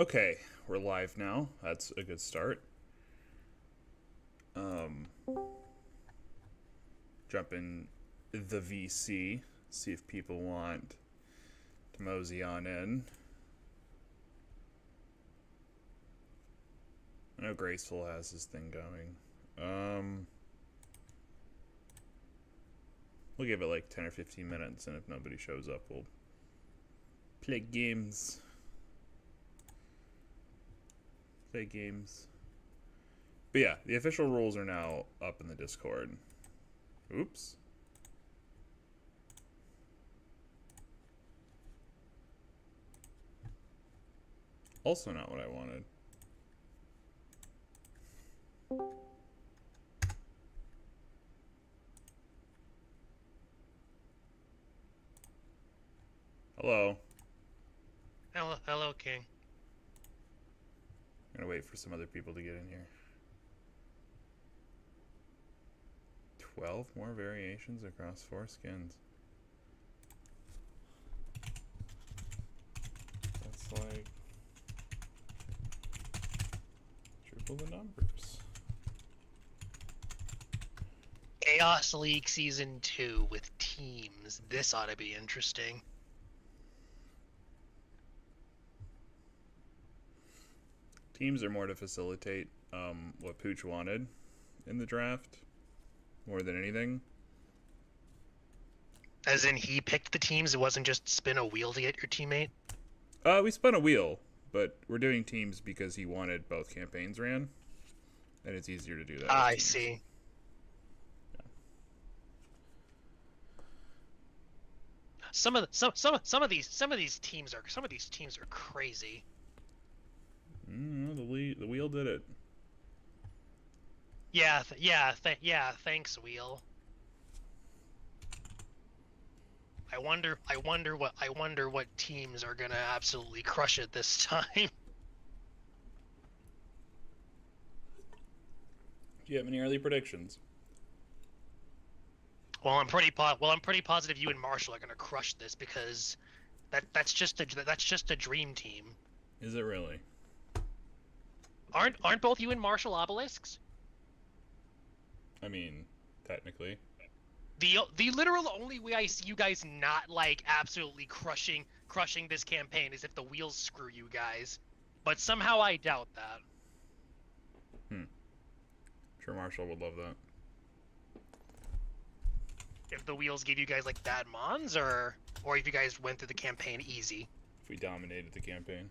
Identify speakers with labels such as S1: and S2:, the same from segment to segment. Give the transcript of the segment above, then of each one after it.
S1: Okay, we're live now. That's a good start. Um, Jump in the VC, see if people want to mosey on in. I know Graceful has his thing going. We'll give it like 10 or 15 minutes, and if nobody shows up, we'll play games. But yeah, the official rules are now up in the Discord. Oops. Also not what I wanted. Hello.
S2: Hello, King.
S1: I'm gonna wait for some other people to get in here. 12 more variations across 4 skins. That's like triple the numbers.
S2: Chaos League Season 2 with teams. This ought to be interesting.
S1: Teams are more to facilitate what Pooch wanted in the draft more than anything.
S2: As in, he picked the teams, it wasn't just spin a wheel to get your teammate?
S1: We spun a wheel, but we're doing teams because he wanted both campaigns ran, and it's easier to do that.
S2: I see.
S1: Yeah.
S2: Some of these teams are crazy.
S1: The wheel did it.
S2: Yeah, thanks, wheel. I wonder what teams are gonna absolutely crush it this time.
S1: Do you have any early predictions?
S2: Well, I'm pretty positive you and Marshall are gonna crush this because that's just a dream team.
S1: Is it really?
S2: Aren't both you and Marshall obelisks?
S1: I mean, technically.
S2: The literal only way I see you guys not like absolutely crushing this campaign is if the wheels screw you guys. But somehow I doubt that.
S1: I'm sure Marshall would love that.
S2: If the wheels give you guys like bad mons, or if you guys went through the campaign easy.
S1: If we dominated the campaign.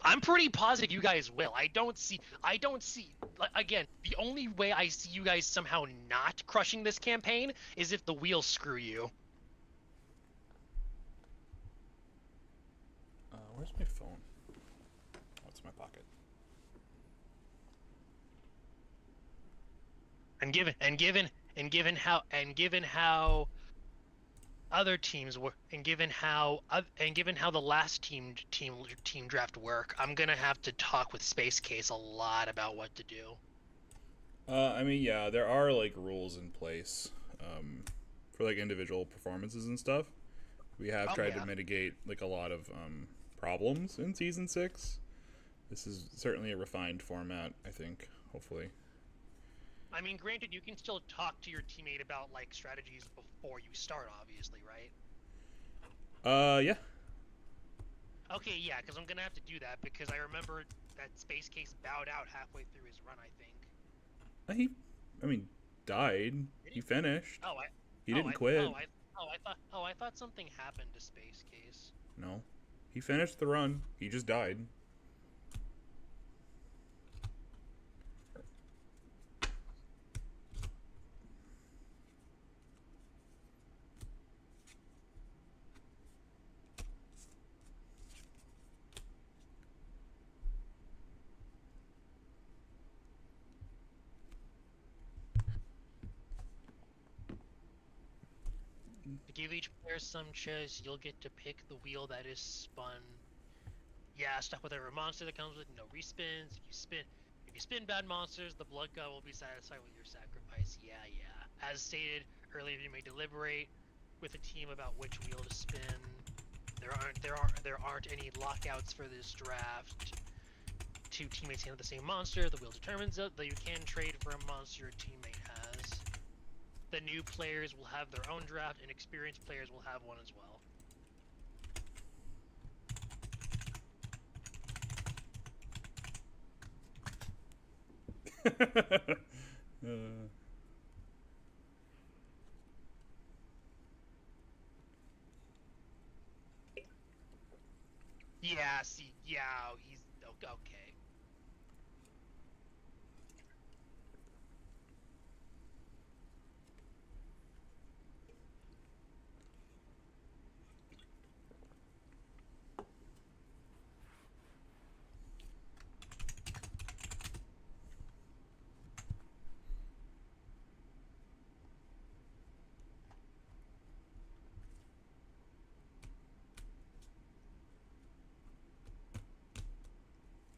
S2: I'm pretty positive you guys will. I don't see again, the only way I see you guys somehow not crushing this campaign is if the wheels screw you.
S1: Where's my phone? Oh, it's in my pocket.
S2: And given how other teams were, and given how the last team draft work, I'm gonna have to talk with Space Case a lot about what to do.
S1: I mean, yeah, there are like rules in place for like individual performances and stuff. We have tried to mitigate like a lot of problems in season 6. This is certainly a refined format, I think. Hopefully.
S2: I mean, granted, you can still talk to your teammate about like strategies before you start, obviously, right?
S1: Yeah.
S2: Okay, yeah, because I'm gonna have to do that because I remember that Space Case bowed out halfway through his run, I think.
S1: Died. He finished. He didn't quit.
S2: I thought something happened to Space Case.
S1: No, he finished the run. He just died.
S2: To give each player some choice, you'll get to pick the wheel that is spun. Yeah, stuck with every monster that comes with no respins. If you spin bad monsters, the blood god will be satisfied with your sacrifice. Yeah. As stated earlier, you may deliberate with a team about which wheel to spin. There aren't any lockouts for this draft. Two teammates handle the same monster. The wheel determines that you can trade for a monster your teammate has. The new players will have their own draft, and experienced players will have one as well. Yeah, see, yeah, he's okay.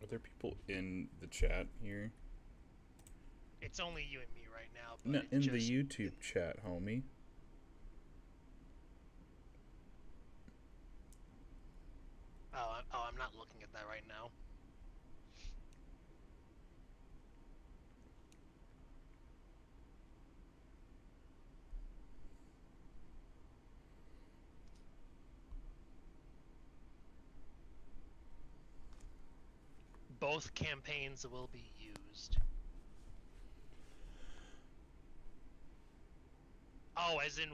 S1: Are there people in the chat here?
S2: It's only you and me right now. But
S1: No, in the YouTube chat, homie.
S2: I'm not looking at that right now. Both campaigns will be used. As in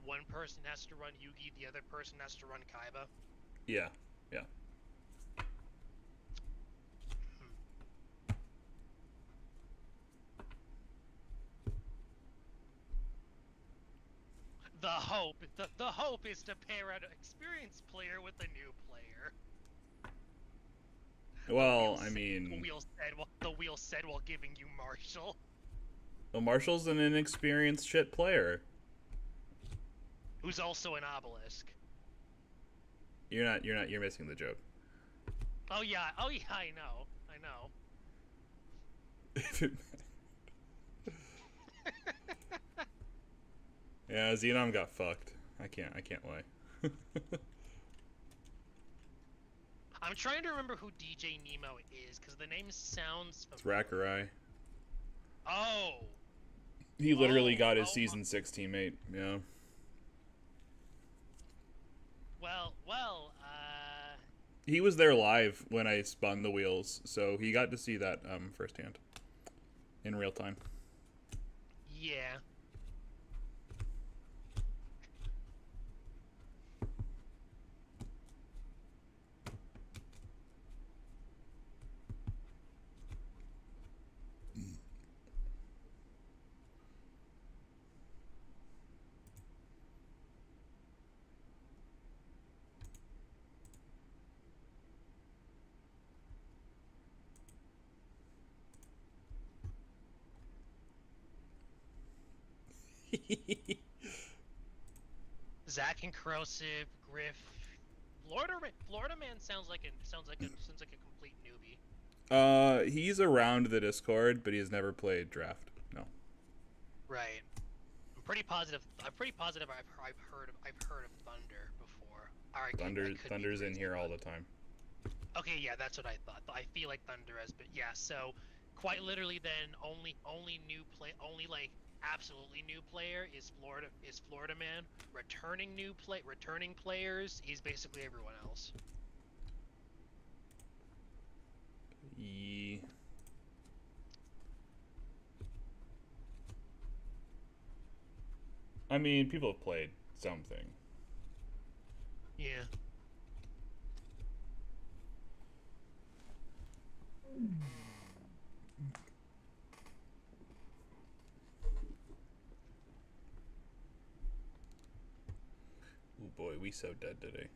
S2: one person has to run Yugi, the other person has to run Kaiba?
S1: Yeah. The hope is to pair an experienced player with a new player. Well,
S2: the wheel said while giving you Marshall.
S1: Well, Marshall's an inexperienced shit player.
S2: Who's also an obelisk.
S1: You're missing the joke.
S2: Oh yeah, I know.
S1: Yeah, Xenon got fucked. I can't lie.
S2: I'm trying to remember who DJ Nemo is, because the name sounds
S1: familiar. It's Rakurai.
S2: Oh!
S1: He literally got his Season 6 teammate, yeah.
S2: Well,
S1: He was there live when I spun the wheels, so he got to see that firsthand. In real time.
S2: Yeah. Zach and Corrosive, Griff, Florida Man sounds like a complete newbie.
S1: He's around the Discord, but he's never played draft. No.
S2: Right. I'm pretty positive. I've heard of Thunder before.
S1: Thunder's in here all the time.
S2: Okay, yeah, that's what I thought. I feel like Thunder has been. Yeah, so quite literally, then only like absolutely new player is Florida Man. Returning players, he's basically everyone else.
S1: Yeah. I mean, people have played something.
S2: Yeah.
S1: Oh boy, we so dead today.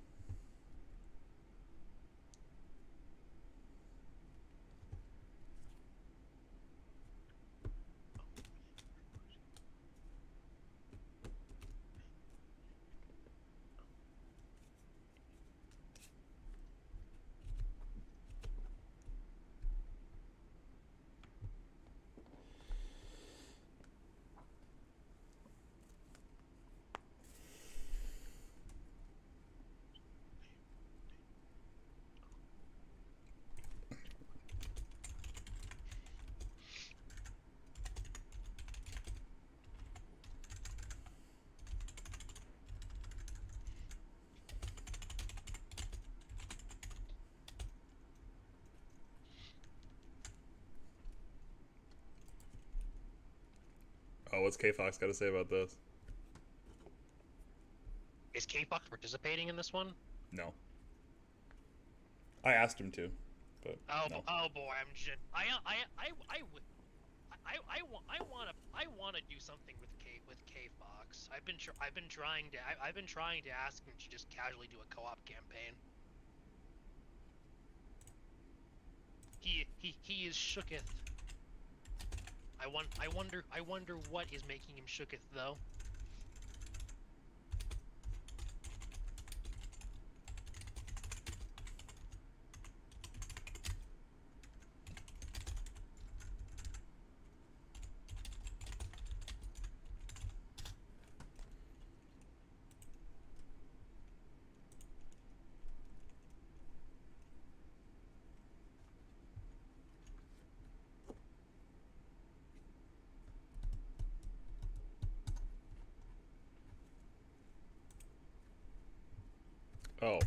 S1: Oh, what's K Fox got to say about this?
S2: Is K-Fox participating in this one?
S1: No. I asked him to, but no.
S2: Oh boy, I'm just I want to do something with K-Fox. I've been trying to ask him to just casually do a co-op campaign. He is shooketh. I wonder what is making him shooketh though.
S1: Oh.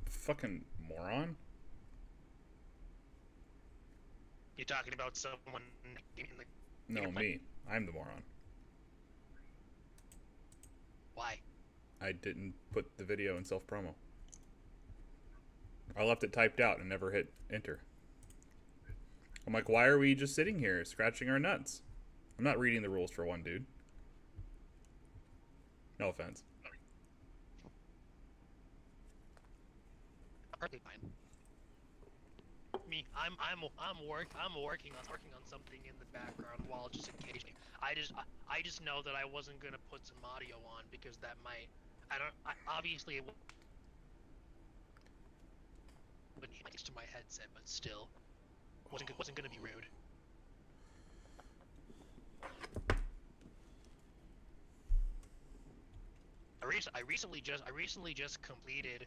S1: Fucking moron.
S2: You're talking about someone in the...
S1: No, me. I'm the moron.
S2: Why?
S1: I didn't put the video in self-promo. I left it typed out and never hit enter. I'm like, why are we just sitting here scratching our nuts? I'm not reading the rules for one dude. No offense.
S2: Perfectly fine. Me, I'm working on something in the background while just occasionally. I just know that I wasn't gonna put some audio on because that might. Obviously it wouldn't hit to my headset, but still, wasn't gonna be rude. I recently just completed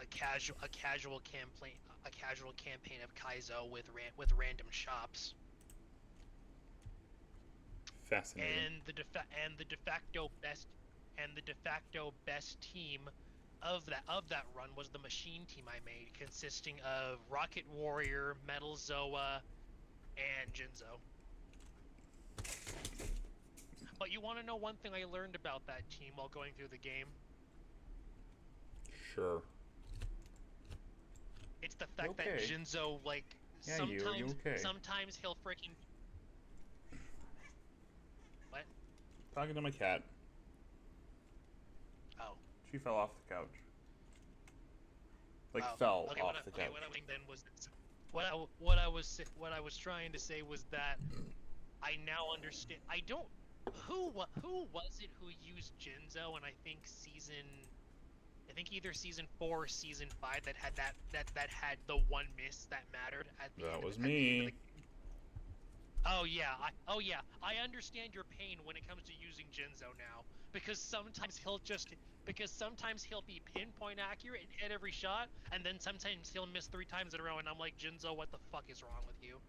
S2: a casual campaign of Kaizo with random shops.
S1: Fascinating.
S2: And the de facto best team of that run was the machine team I made, consisting of Rocket Warrior, Metal Zoa, and Jinzo. But you want to know one thing I learned about that team while going through the game?
S1: Sure.
S2: It's the fact that Jinzo, like,
S1: yeah,
S2: sometimes he'll freaking... What?
S1: Talking to my cat.
S2: Oh.
S1: She fell off the couch. Like,
S2: oh.
S1: fell
S2: okay,
S1: off the couch.
S2: What I was then was what I was trying to say was that I now understand. I don't. Who was it who used Jinzo? And I think either season 4 or season 5 that had the one miss that mattered at the
S1: that
S2: end.
S1: Was me.
S2: Oh yeah, I understand your pain when it comes to using Jinzo now, because sometimes he'll be pinpoint accurate and hit every shot, and then sometimes he'll miss 3 times in a row, and I'm like, Jinzo, what the fuck is wrong with you?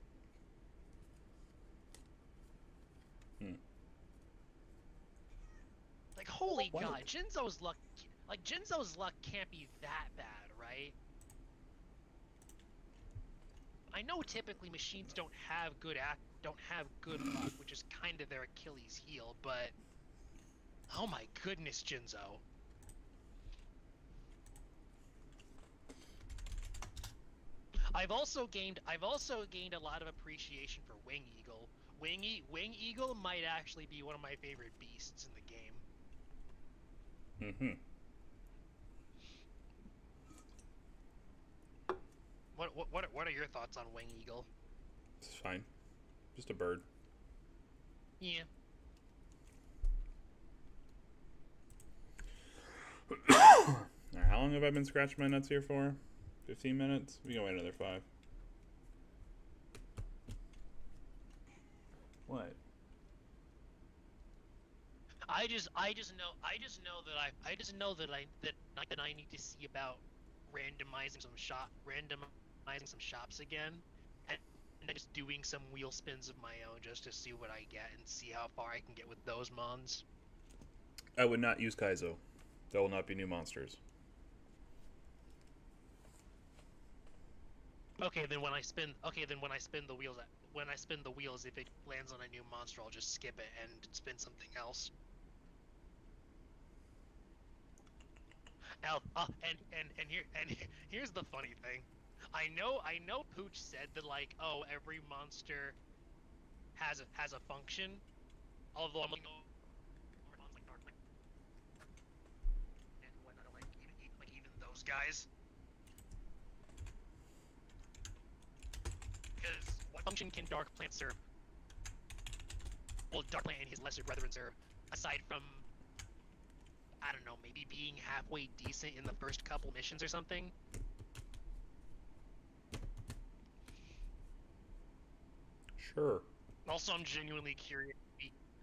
S2: Like, holy god, Jinzo's luck can't be that bad, right? I know typically machines don't have good luck, which is kind of their Achilles heel, but oh my goodness, Jinzo. I've also gained a lot of appreciation for Wing Eagle. Wing Eagle might actually be one of my favorite beasts in the game.
S1: Mm-hmm.
S2: What are your thoughts on Wing Eagle?
S1: It's fine. Just a bird.
S2: Yeah.
S1: Alright, how long have I been scratching my nuts here for? 15 minutes? We can wait another 5. What?
S2: I just know that I need to see about randomizing some shops again, and just doing some wheel spins of my own just to see what I get and see how far I can get with those mons.
S1: I would not use Kaizo. There will not be new monsters.
S2: Okay, then when I spin the wheels, if it lands on a new monster, I'll just skip it and spin something else. Now, here's the funny thing. I know Pooch said that, like, oh, every monster has a function. Although I'm looking over like Darkling and whatnot, like even those guys. Because what function can Dark Plant serve? Well, Dark Plant and his lesser brethren serve, aside from, I don't know, maybe being halfway decent in the first couple missions or something.
S1: Sure.
S2: Also, I'm genuinely curious.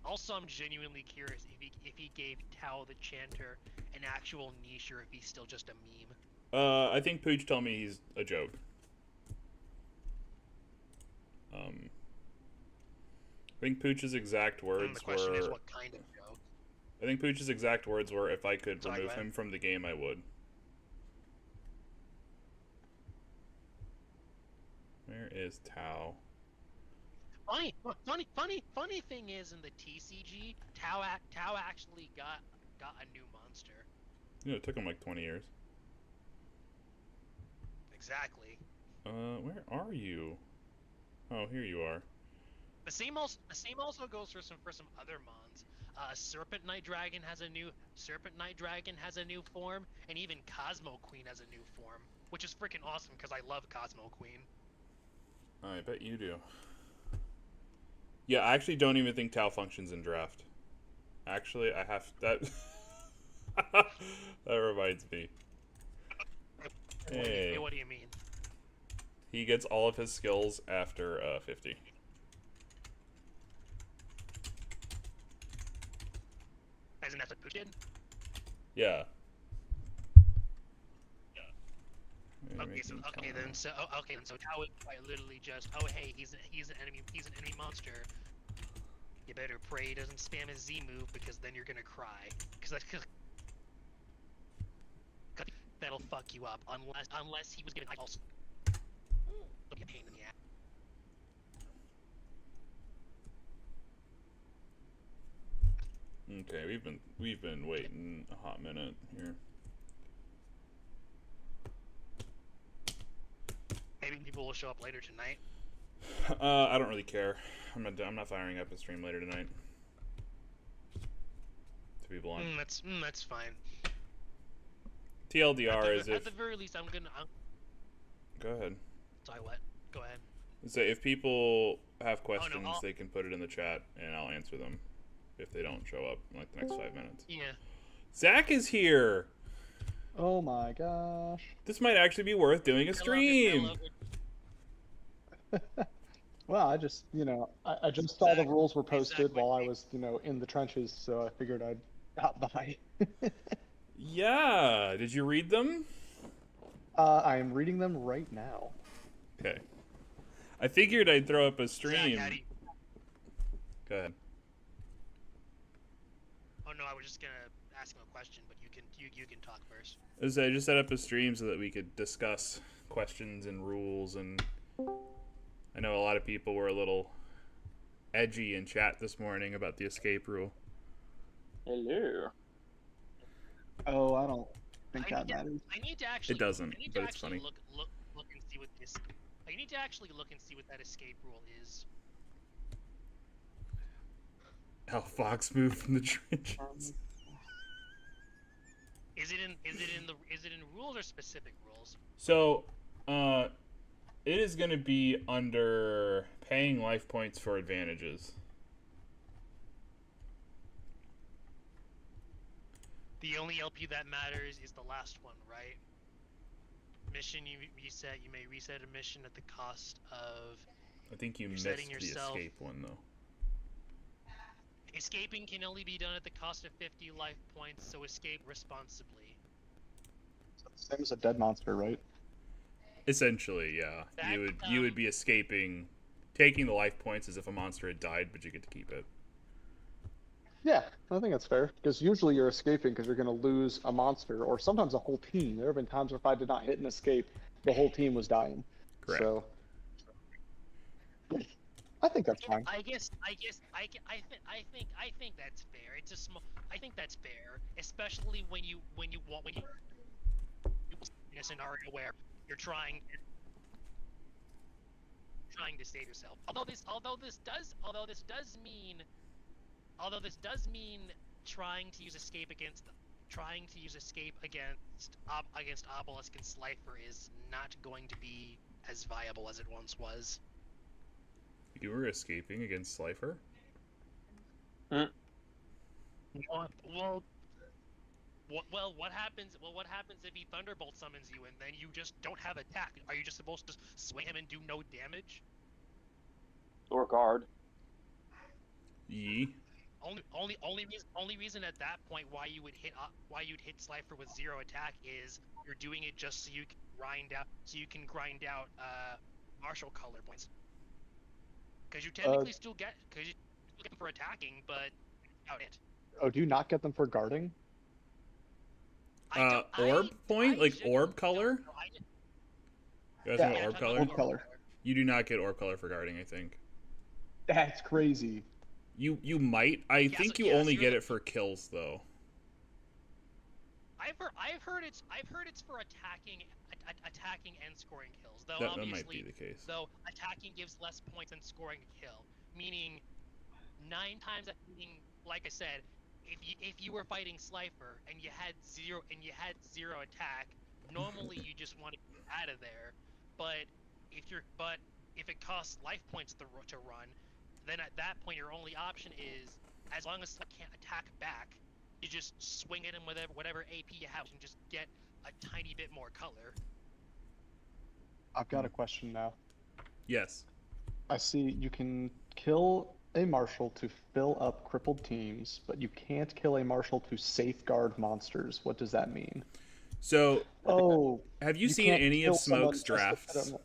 S2: If he gave Tao the Chanter an actual niche, or if he's still just a meme.
S1: I think Pooch told me he's a joke. I think Pooch's exact words
S2: The question
S1: were.
S2: is, what kind of joke?
S1: I think Pooch's exact words were, "If I could remove him from the game, I would." Where is Tao?
S2: Funny thing is, in the TCG, Tao actually got a new monster.
S1: You know, it took him like 20 years.
S2: Exactly.
S1: Where are you? Oh, here you are.
S2: The same also goes for some other mons. Serpent Night Dragon has a new form, and even Cosmo Queen has a new form, which is freaking awesome because I love Cosmo Queen.
S1: I bet you do. Yeah, I actually don't even think Tau functions in draft. Actually, I have that. That reminds me.
S2: Hey, what do you mean?
S1: He gets all of his skills after 50.
S2: As in, that's what Pooch did?
S1: Yeah.
S2: Okay, then so Tao is quite literally just, oh hey, he's an enemy monster. You better pray he doesn't spam his Z move, because then you're gonna cry. Because that'll fuck you up, unless he was given also a pain in the ass.
S1: Okay, we've been waiting a hot minute here.
S2: Maybe people will show up later tonight.
S1: I don't really care. I'm not firing up a stream later tonight. To be blunt.
S2: That's fine.
S1: TLDR is if
S2: at the very least I'm gonna.
S1: Go ahead.
S2: Sorry, what? Go ahead.
S1: So if people have questions, they can put it in the chat and I'll answer them if they don't show up in like the next 5 minutes.
S2: Yeah.
S1: Zach is here.
S3: Oh my gosh.
S1: This might actually be worth doing a stream.
S3: Well, I just, I just saw the rules were posted while I was, in the trenches, so I figured I'd hop by.
S1: Yeah. Did you read them?
S3: I am reading them right now.
S1: Okay. I figured I'd throw up a stream.
S2: Zach,
S1: Go ahead.
S2: Oh no, I was just gonna ask him a question, but you can talk first.
S1: I just set up a stream so that we could discuss questions and rules, and I know a lot of people were a little edgy in chat this morning about the escape rule.
S4: Hello.
S3: Oh, I don't think that matters.
S2: I need to actually.
S1: It doesn't, but it's funny.
S2: Look and see what this. I need to actually look and see what that escape rule is.
S1: How Fox moved from the trenches.
S2: Is it in rules or specific rules?
S1: So, it is going to be under paying life points for advantages.
S2: The only LP that matters is the last one, right? Mission you may reset a mission at the cost of.
S1: I think you missed the escape one though.
S2: Escaping can only be done at the cost of 50 life points, so escape responsibly.
S3: Same as a dead monster, right?
S1: Essentially, yeah. You would be escaping, taking the life points as if a monster had died, but you get to keep it.
S3: Yeah, I think that's fair. Because usually you're escaping because you're going to lose a monster, or sometimes a whole team. There have been times where if I did not hit an escape, the whole team was dying.
S1: Correct. Correct.
S3: So I think that's fine.
S2: I think that's fair. It's a small. I think that's fair, especially when you in a scenario where you're trying to save yourself. Although this does mean trying to use escape against Obelisk and Slifer is not going to be as viable as it once was.
S1: You were escaping against Slifer?
S2: Well, what happens? Well, what happens if he Thunderbolt summons you and then you just don't have attack? Are you just supposed to swing him and do no damage?
S4: Or guard.
S1: Yee.
S2: Only reason at that point why you'd hit Slifer with 0 attack is you're doing it just so you can grind out martial color points. Because you technically still get them for attacking, but out it.
S3: Oh, do you not get them for guarding?
S1: Orb color? You guys know orb color?
S3: Orb color.
S1: You do not get orb color for guarding, I think.
S3: That's crazy.
S1: You might. I think you only get it for kills though.
S2: I've heard it's for attacking and scoring kills. Though
S1: That
S2: obviously,
S1: might be the case.
S2: Though attacking gives less points than scoring a kill, meaning 9 times like I said, if you were fighting Slifer and you had zero attack, normally you just want to get out of there. But if it costs life points to run, then at that point your only option is, as long as I can't attack back, you just swing at him with whatever AP you have and just get a tiny bit more color.
S3: I've got a question now.
S1: Yes.
S3: I see you can kill a marshal to fill up crippled teams, but you can't kill a marshal to safeguard monsters. What does that mean?
S1: So, have you seen
S3: can't
S1: any of
S3: kill someone
S1: Smoke's
S3: just to
S1: drafts
S3: put 'em-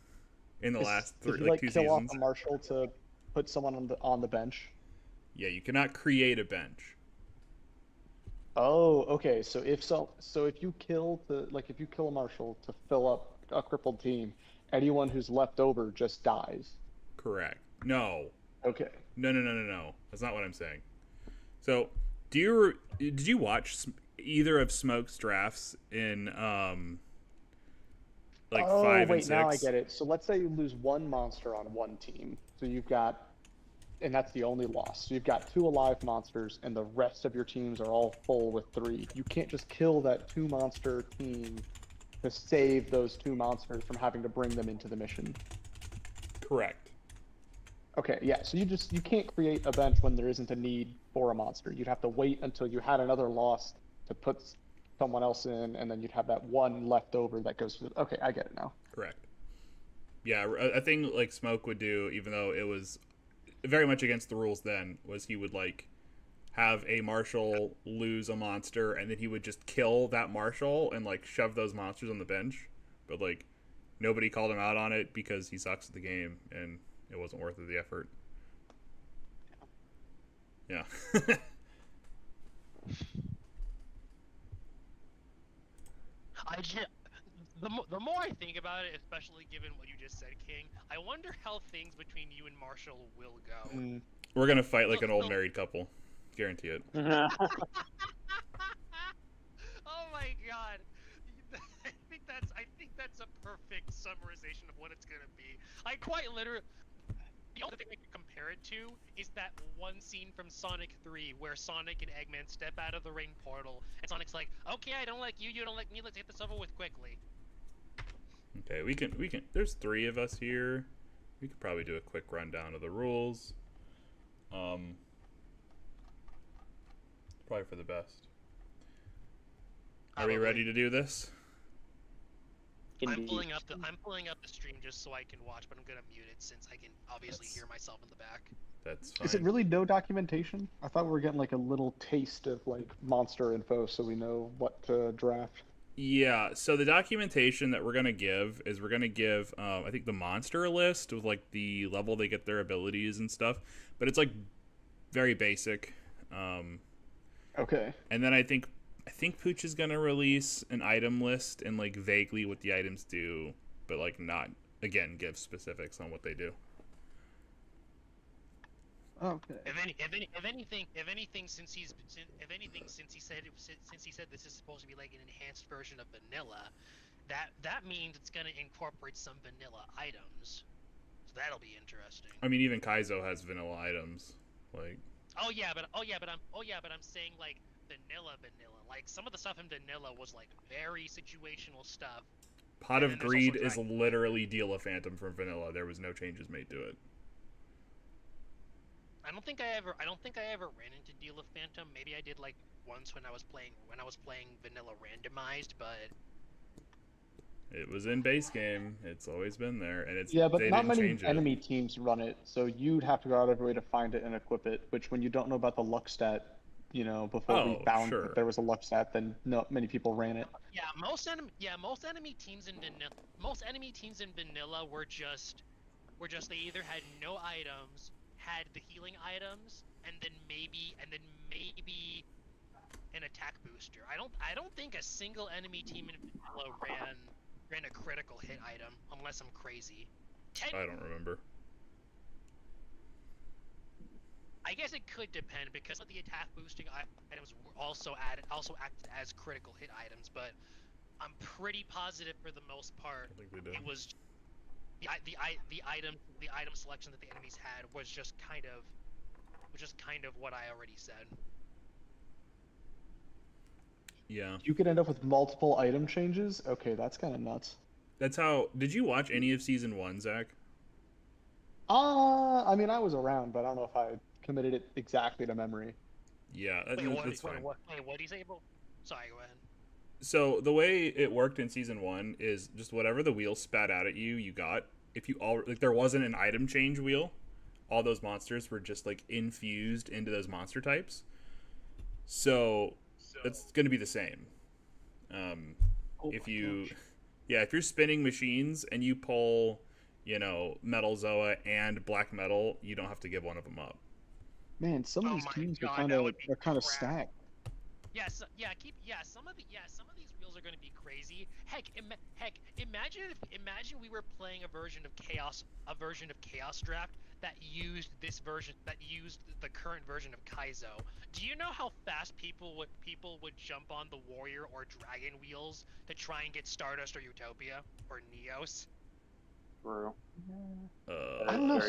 S1: in the last
S3: Did you,
S1: 2
S3: kill
S1: seasons?
S3: off a marshal to put someone on the bench?
S1: Yeah, you cannot create a bench.
S3: Oh, okay. So if you kill a marshal to fill up a crippled team, anyone who's left over just dies.
S1: Correct. No.
S3: Okay.
S1: No. That's not what I'm saying. So, did you watch either of Smoke's drafts in 5 and 6?
S3: Now I get it. So let's say you lose one monster on one team. So you've got, and that's the only loss. So you've got 2 alive monsters, and the rest of your teams are all full with 3. You can't just kill that 2 monster team to save those 2 monsters from having to bring them into the mission.
S1: Correct.
S3: Okay, yeah. So you can't create a bench when there isn't a need for a monster. You'd have to wait until you had another loss to put someone else in, and then you'd have that one left over that goes to. Okay, I get it now.
S1: Correct. Yeah, a thing like Smoke would do, even though it was very much against the rules then, was he would have a marshal lose a monster, and then he would just kill that marshal and shove those monsters on the bench. But nobody called him out on it because he sucks at the game and it wasn't worth the effort. Yeah.
S2: The more I think about it, especially given what you just said, King, I wonder how things between you and Marshall will go.
S1: We're gonna fight like an old married couple. Guarantee it.
S2: Oh my god. I think that's a perfect summarization of what it's gonna be. I quite literally, the only thing I can compare it to is that one scene from Sonic 3 where Sonic and Eggman step out of the rain portal and Sonic's like, okay, I don't like you, you don't like me, let's get this over with quickly.
S1: Okay, we can there's 3 of us here. We could probably do a quick rundown of the rules. Probably for the best. Are we ready to do this?
S2: I'm pulling up the stream just so I can watch, but I'm gonna mute it since I can obviously hear myself in the back.
S1: That's fine.
S3: Is it really no documentation? I thought we were getting a little taste of monster info so we know what to draft.
S1: Yeah, so the documentation that we're going to give is I think the monster list with the level they get their abilities and stuff, but it's very basic.
S3: Okay.
S1: And then I think Pooch is going to release an item list and vaguely what the items do, but not again, give specifics on what they do.
S3: Okay.
S2: If anything, since he said this is supposed to be like an enhanced version of vanilla, that means it's gonna incorporate some vanilla items. So that'll be interesting.
S1: I mean, even Kaizo has vanilla items. Like.
S2: Oh yeah, but I'm saying like vanilla. Like some of the stuff in vanilla was like very situational stuff.
S1: Pot of Greed is literally Deal a Phantom from vanilla. There was no changes made to it.
S2: I don't think I ever ran into Deal a Phantom. Maybe I did like once when I was playing vanilla randomized, but
S1: it was in base game. It's always been there, and it's
S3: but
S1: they
S3: not
S1: didn't
S3: many
S1: change it.
S3: enemy teams run it, so you'd have to go out of your way to find it and equip it. Which, when you don't know about the luck stat, before we found that there was a luck stat, then not many people ran it.
S2: Yeah, most enemy teams in vanilla were just they either had no items, had the healing items, and then maybe an attack booster. I don't think a single enemy team in vanilla ran a critical hit item, unless I'm crazy.
S1: I don't remember.
S2: I guess it could depend, because the attack boosting items were also acted as critical hit items, but I'm pretty positive for the most part it was the item selection that the enemies had was just kind of what I already said.
S1: Yeah.
S3: You could end up with multiple item changes? Okay, that's kind of nuts.
S1: That's how... Did you watch any of Season 1, Zach?
S3: I mean, I was around, but I don't know if I committed it exactly to memory.
S1: Yeah, that's fine.
S2: What did he say? Sorry, go ahead.
S1: So, the way it worked in Season 1 is just whatever the wheel spat out at you, you got. If you all... Like, there wasn't an item change wheel. All those monsters were just, like, infused into those monster types. So it's going to be the same. If you're spinning machines and you pull, Metal Zoa and Black Metal, you don't have to give one of them up.
S3: Man, some of these teams are kind of stacked.
S2: Some of these wheels are going to be crazy. Heck, imagine we were playing a version of Chaos Draft that used the current version of Kaizo. Do you know how fast people would jump on the Warrior or Dragon wheels to try and get Stardust or Utopia or Neos?
S4: True.
S3: I don't know.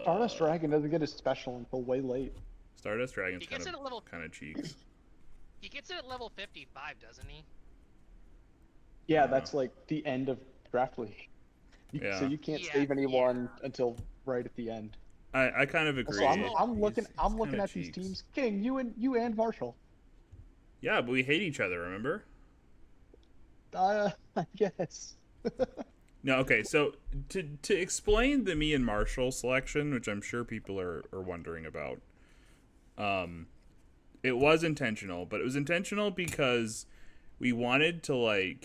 S3: Stardust Dragon doesn't get his special until way late.
S1: Stardust Dragon's kind of cheeks.
S2: He gets it at level 55, doesn't he?
S3: Yeah, that's like the end of Draft League. So you can't save anyone until right at the end.
S1: I kind of agree.
S3: So I'm looking at these teams. King, you and Marshall.
S1: Yeah, but we hate each other, remember?
S3: I guess.
S1: No, okay, so to explain the me and Marshall selection, which I'm sure people are wondering about, it was intentional, but it was intentional because we wanted to,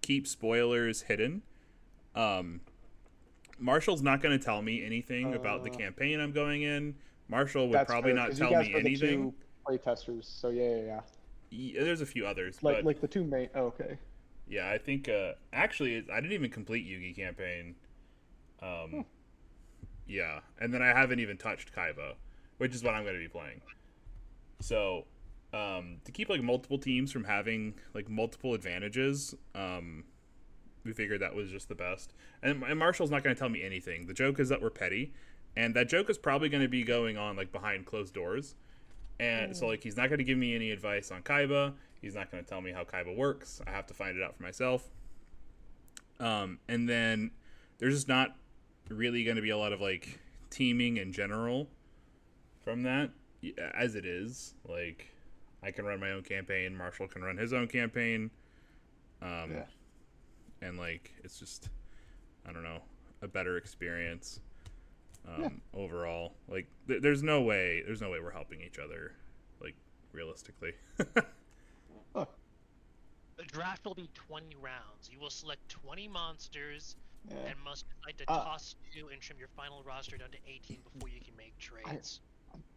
S1: keep spoilers hidden. Marshall's not going to tell me anything about the campaign I'm going in. Marshall would probably not tell me anything.
S3: Play testers, so yeah.
S1: There's a few others,
S3: like the two main. Oh, okay.
S1: Yeah, I think actually I didn't even complete Yugi campaign. Yeah, and then I haven't even touched Kaiba, which is what I'm going to be playing. So, to keep multiple teams from having multiple advantages, we figured that was just the best. And Marshall's not going to tell me anything. The joke is that we're petty, and that joke is probably going to be going on behind closed doors. And so he's not going to give me any advice on Kaiba. He's not going to tell me how Kaiba works. I have to find it out for myself. And then there's just not really going to be a lot of teaming in general from that, as it is. I can run my own campaign. Marshall can run his own campaign. And it's just, I don't know, a better experience overall. There's no way we're helping each other, realistically.
S2: The draft will be 20 rounds. You will select 20 monsters and must decide to toss 2 and trim your final roster down to 18 before you can make trades.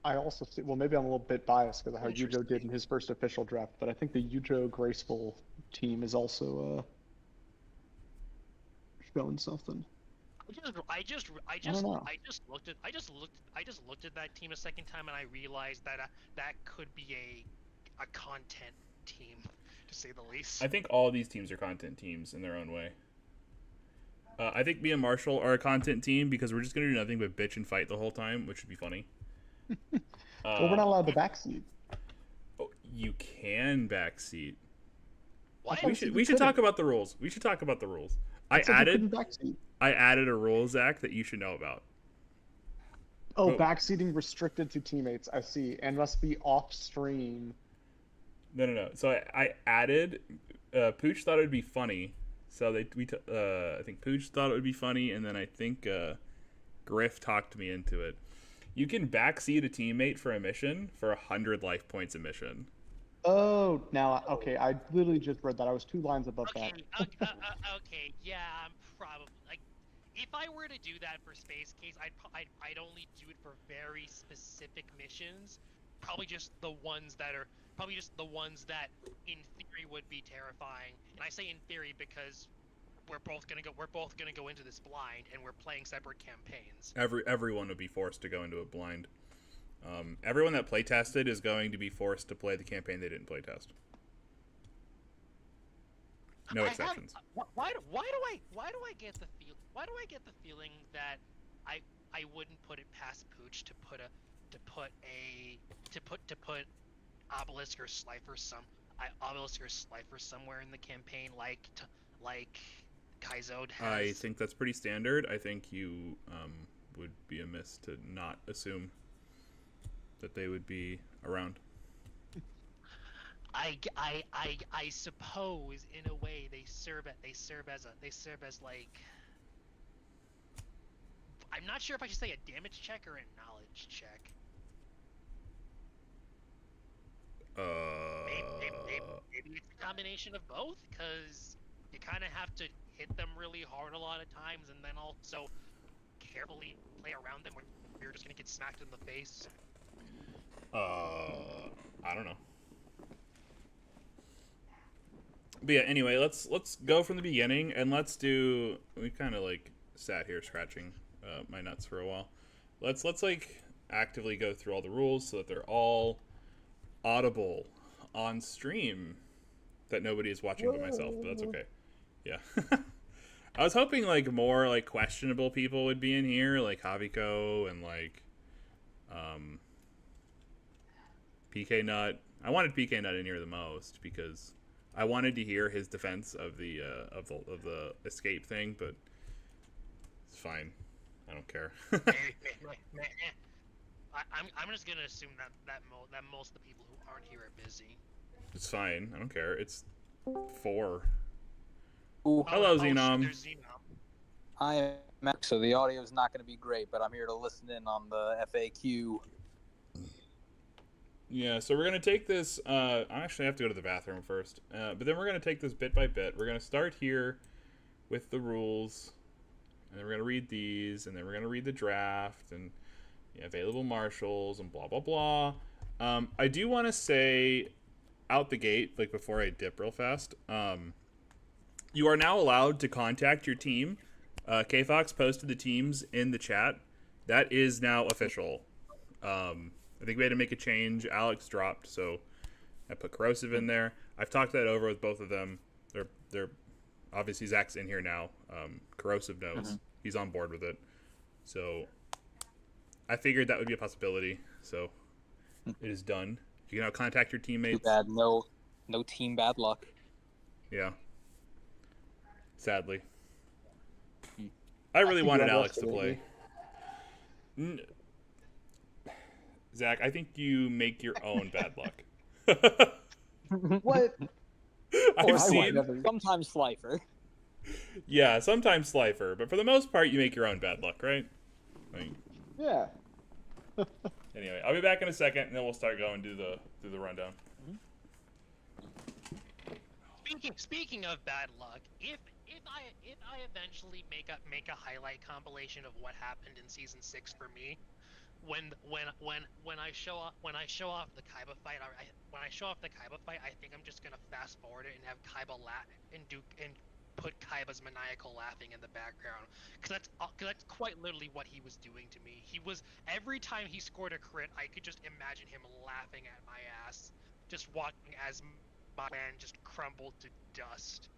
S3: I also see, well, maybe I'm a little bit biased because of how Yujo did in his first official draft, but I think the Yujo Graceful team is also showing something.
S2: I
S3: don't know.
S2: just looked at that team a second time, and I realized that that could be a content team, to say the least.
S1: I think all these teams are content teams in their own way. I think me and Marshall are a content team because we're just gonna do nothing but bitch and fight the whole time, which would be funny.
S3: Well, we're not allowed to backseat.
S1: Oh, you can backseat.
S2: What?
S1: We should talk about the rules. We should talk about the rules. I added a rule, Zach, that you should know about.
S3: Oh, backseating restricted to teammates. I see, and must be off stream.
S1: No. So I added. Pooch thought it would be funny, so I think Pooch thought it would be funny, and then I think Griff talked me into it. You can backseat a teammate for a mission for 100 life points a mission.
S3: Oh, now okay. I literally just read that. I was 2 lines above that.
S2: Okay, yeah, I'm probably like, if I were to do that for Space Case, I'd only do it for very specific missions. Probably just the ones that in theory would be terrifying. And I say in theory because we're both gonna go into this blind, and we're playing separate campaigns.
S1: Everyone would be forced to go into it blind. Everyone that playtested is going to be forced to play the campaign they didn't playtest. No exceptions.
S2: Why do I get the feeling that I wouldn't put it past Pooch to put Obelisk or Slifer somewhere in the campaign, like Kaizod has.
S1: I think that's pretty standard. I think you would be amiss to not assume that they would be around.
S2: I suppose in a way they serve as like, I'm not sure if I should say a damage check or a knowledge check. Maybe it's a combination of both, because you kind of have to hit them really hard a lot of times, and then also carefully play around them, or you're just gonna get smacked in the face.
S1: I don't know. But yeah, anyway, let's go from the beginning, and we kind of like sat here scratching my nuts for a while. Let's like actively go through all the rules so that they're all audible on stream, that nobody is watching but myself, but that's okay. Yeah. I was hoping like more like questionable people would be in here, like Haviko and like PK Nut. I wanted PK Nut in here the most because I wanted to hear his defense of the escape thing, but it's fine. I don't care.
S2: I'm just gonna assume that most of the people who aren't here are busy.
S1: It's fine. I don't care. It's 4.
S5: Ooh.
S1: Hello, Xenom.
S2: There's Xenom.
S5: I am Max, so the audio is not going to be great, but I'm here to listen in on the FAQ.
S1: Yeah, so we're going to take this... I actually have to go to the bathroom first. But then we're going to take this bit by bit. We're going to start here with the rules. And then we're going to read these. And then we're going to read the draft. And available marshals and blah, blah, blah. I do want to say out the gate, like before I dip real fast, you are now allowed to contact your team. K-Fox posted the teams in the chat. That is now official. I think we had to make a change. Alex dropped, so I put Corrosive in there. I've talked that over with both of them. They're obviously Zach's in here now. Corrosive knows. Mm-hmm. He's on board with it. So I figured that would be a possibility. So it is done. You can now contact your teammates.
S5: Too bad, no team bad luck.
S1: Yeah. Sadly. I really wanted Alex to play. Zach, I think you make your own bad luck.
S3: What?
S1: I've seen...
S5: Sometimes Slifer.
S1: Yeah, sometimes Slifer, but for the most part, you make your own bad luck, right? Like...
S3: Yeah.
S1: Anyway, I'll be back in a second, and then we'll start going through the rundown.
S2: Speaking of bad luck, if I eventually make a highlight compilation of what happened in season 6 for me, when I show off the Kaiba fight, I think I'm just gonna fast forward it and have Kaiba and put Kaiba's maniacal laughing in the background, because that's quite literally what he was doing to me. He was, every time he scored a crit, I could just imagine him laughing at my ass, just watching as my man just crumbled to dust.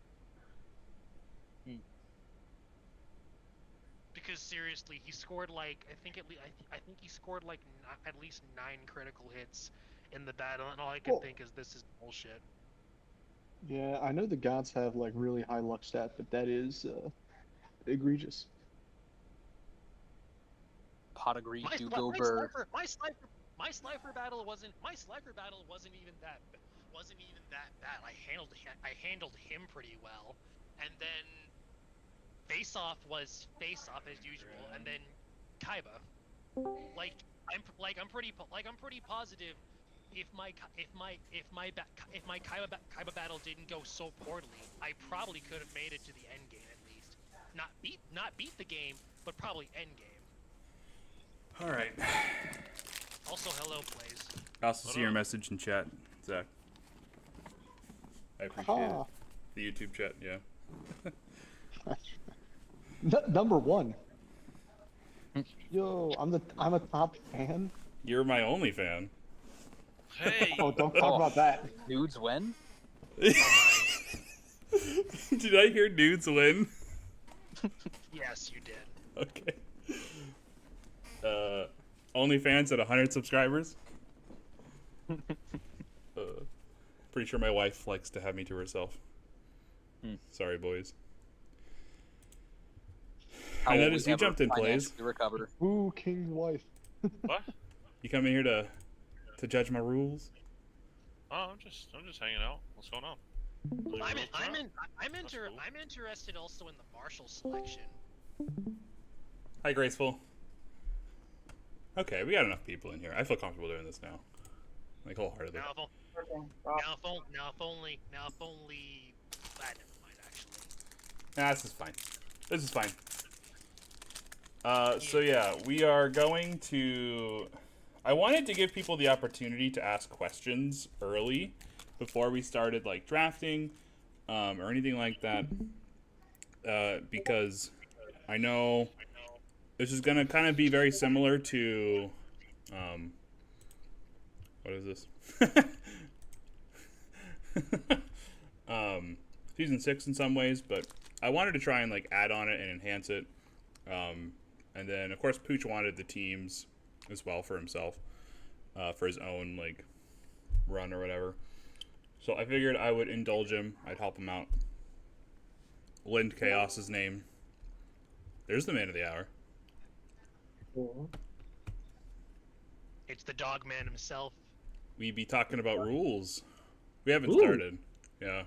S2: Because seriously, he scored like I think he scored like at least 9 critical hits in the battle, and all I can think is this is bullshit.
S3: Yeah, I know the gods have like really high luck stat, but that is egregious.
S5: Pot of Greek,
S2: My
S5: Dugober.
S2: slifer battle wasn't even that bad. I handled him pretty well, and then face off as usual, and then Kaiba. I'm pretty positive if my Kaiba battle didn't go so poorly, I probably could have made it to the end game at least. Not beat the game, but probably end game.
S1: All right.
S2: Also, hello, Plays.
S1: I also see your message in chat, Zach. I appreciate it. The YouTube chat, yeah.
S3: Number 1. Yo, I'm a top fan.
S1: You're my only fan.
S6: Hey!
S3: Oh, don't talk about that.
S5: Dudes win?
S1: Did I hear dudes win?
S2: Yes, you did.
S1: Okay. OnlyFans at 100 subscribers. Pretty sure my wife likes to have me to herself. Sorry, boys. I noticed you jumped in, Plays.
S5: Recover.
S3: Ooh, King's wife.
S6: What?
S1: You come in here to judge my rules?
S6: Oh, I'm just hanging out. What's going on?
S2: I'm interested also in the Marshall selection.
S1: Hi, Graceful. Okay, we got enough people in here. I feel comfortable doing this now, like wholeheartedly.
S2: Now if only. Never mind, actually.
S1: Nah, this is fine. This is fine. So yeah, we are going to... I wanted to give people the opportunity to ask questions early before we started, like, drafting or anything like that. Because I know this is going to kind of be very similar to... what is this? Season 6 in some ways, but I wanted to try and, like, add on it and enhance it. And then, of course, Pooch wanted the teams as well for himself, for his own, like, run or whatever. So I figured I would indulge him. I'd help him out. Lind Chaos's name. There's the man of the hour.
S2: It's the dog man himself.
S1: We be talking about rules. We haven't started. Yeah.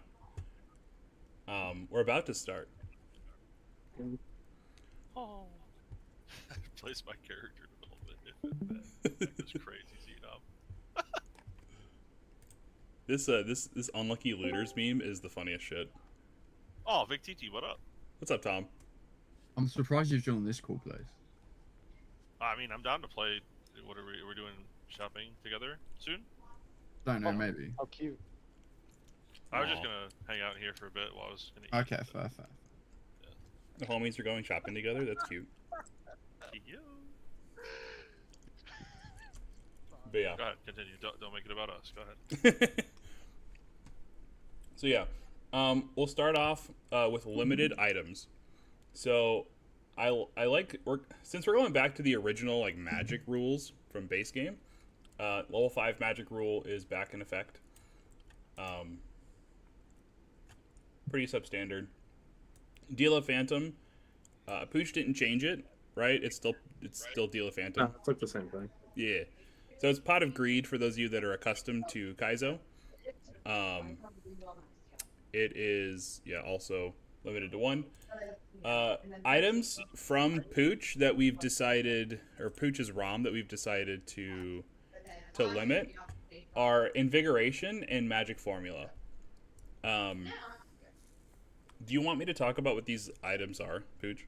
S1: We're about to start.
S6: Oh. Place my character development. This crazy Xenom.
S1: This unlucky looters meme is the funniest shit.
S6: Oh, Vic TT, what up?
S1: What's up, Tom?
S7: I'm surprised you've joined this cool place.
S6: I mean, I'm down to play. What are we doing? Shopping together soon?
S7: Don't know, maybe.
S3: How cute.
S6: I was just gonna hang out here for a bit while I was gonna eat.
S7: Okay, fair.
S1: The homies are going shopping together. That's cute.
S6: Yo.
S1: But yeah.
S6: Go ahead, continue. Don't make it about us. Go ahead.
S1: So yeah, we'll start off with limited items. So I like since we're going back to the original like magic rules from base game. Level 5 magic rule is back in effect. Pretty substandard. Deal of Phantom. Pooch didn't change it, right? It's still Deal of Phantom.
S8: It's like the same thing.
S1: Yeah. So it's Pot of Greed for those of you that are accustomed to Kaizo. It is also limited to 1. Items from Pooch that we've decided, or Pooch's ROM that we've decided to limit, are Invigoration and Magic Formula. Do you want me to talk about what these items are, Pooch?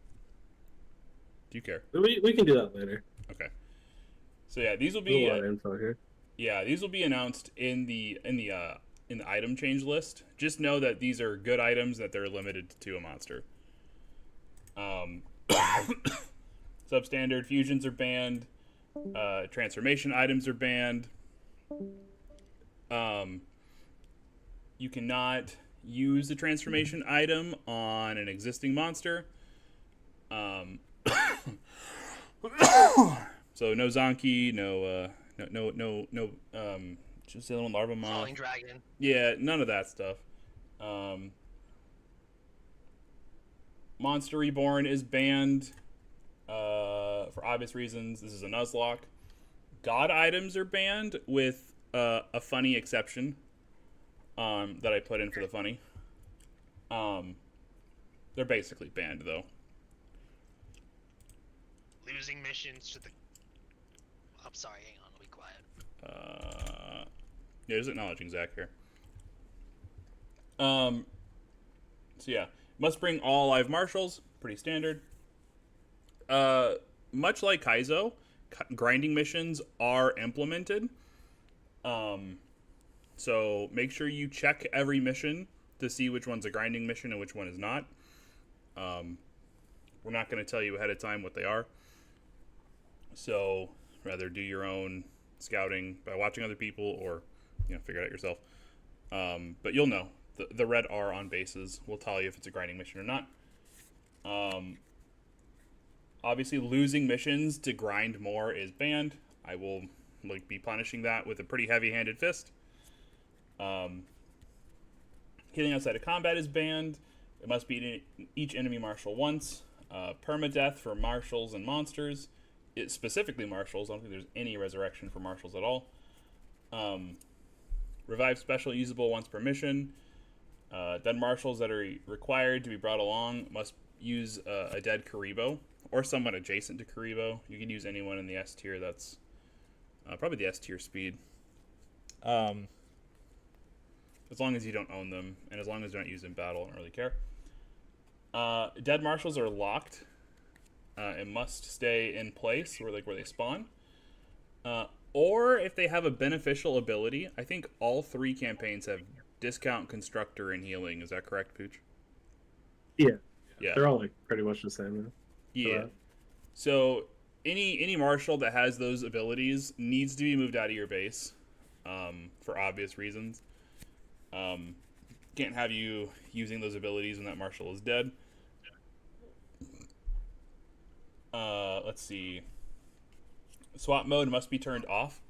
S1: Do you care?
S8: We can do that later.
S1: Okay. So yeah, these will
S8: A
S1: be
S8: lot of info here.
S1: yeah, these will be announced in the in the item change list. Just know that these are good items, that they're limited to a monster. Substandard fusions are banned. Transformation items are banned. You cannot use the transformation item on an existing monster. So no Zonky, no just the one larva moth.
S2: Falling dragon.
S1: Yeah, none of that stuff. Monster Reborn is banned for obvious reasons. This is a Nuzlocke. God items are banned with a funny exception that I put in for the funny. They're basically banned though.
S2: Losing missions to the. I'm sorry, hang on, I'll be quiet.
S1: Yeah, just acknowledging Zach here. So yeah, must bring all live marshals. Pretty standard. Much like Kaizo, grinding missions are implemented. So make sure you check every mission to see which one's a grinding mission and which one is not. We're not going to tell you ahead of time what they are. So rather do your own scouting by watching other people, or figure it out yourself. But you'll know. The red R on bases will tell you if it's a grinding mission or not. Obviously, losing missions to grind more is banned. I will be punishing that with a pretty heavy-handed fist. Healing outside of combat is banned. It must beat each enemy marshal once. Permadeath for marshals and monsters. Specifically marshals. I don't think there's any resurrection for marshals at all. Revive special usable once per mission. Dead marshals that are required to be brought along must use a dead Karibo or someone adjacent to Karibo. You can use anyone in the S tier. That's probably the S tier speed. As long as you don't own them, and as long as you don't use them in battle, I don't really care. Dead marshals are locked and must stay in place where they spawn. Or if they have a beneficial ability, I think all 3 campaigns have discount, constructor, and healing. Is that correct, Pooch?
S8: Yeah.
S1: Yeah.
S8: They're all pretty much the same.
S1: Yeah. So any marshal that has those abilities needs to be moved out of your base for obvious reasons. Can't have you using those abilities when that marshal is dead. Let's see. Swap mode must be turned off.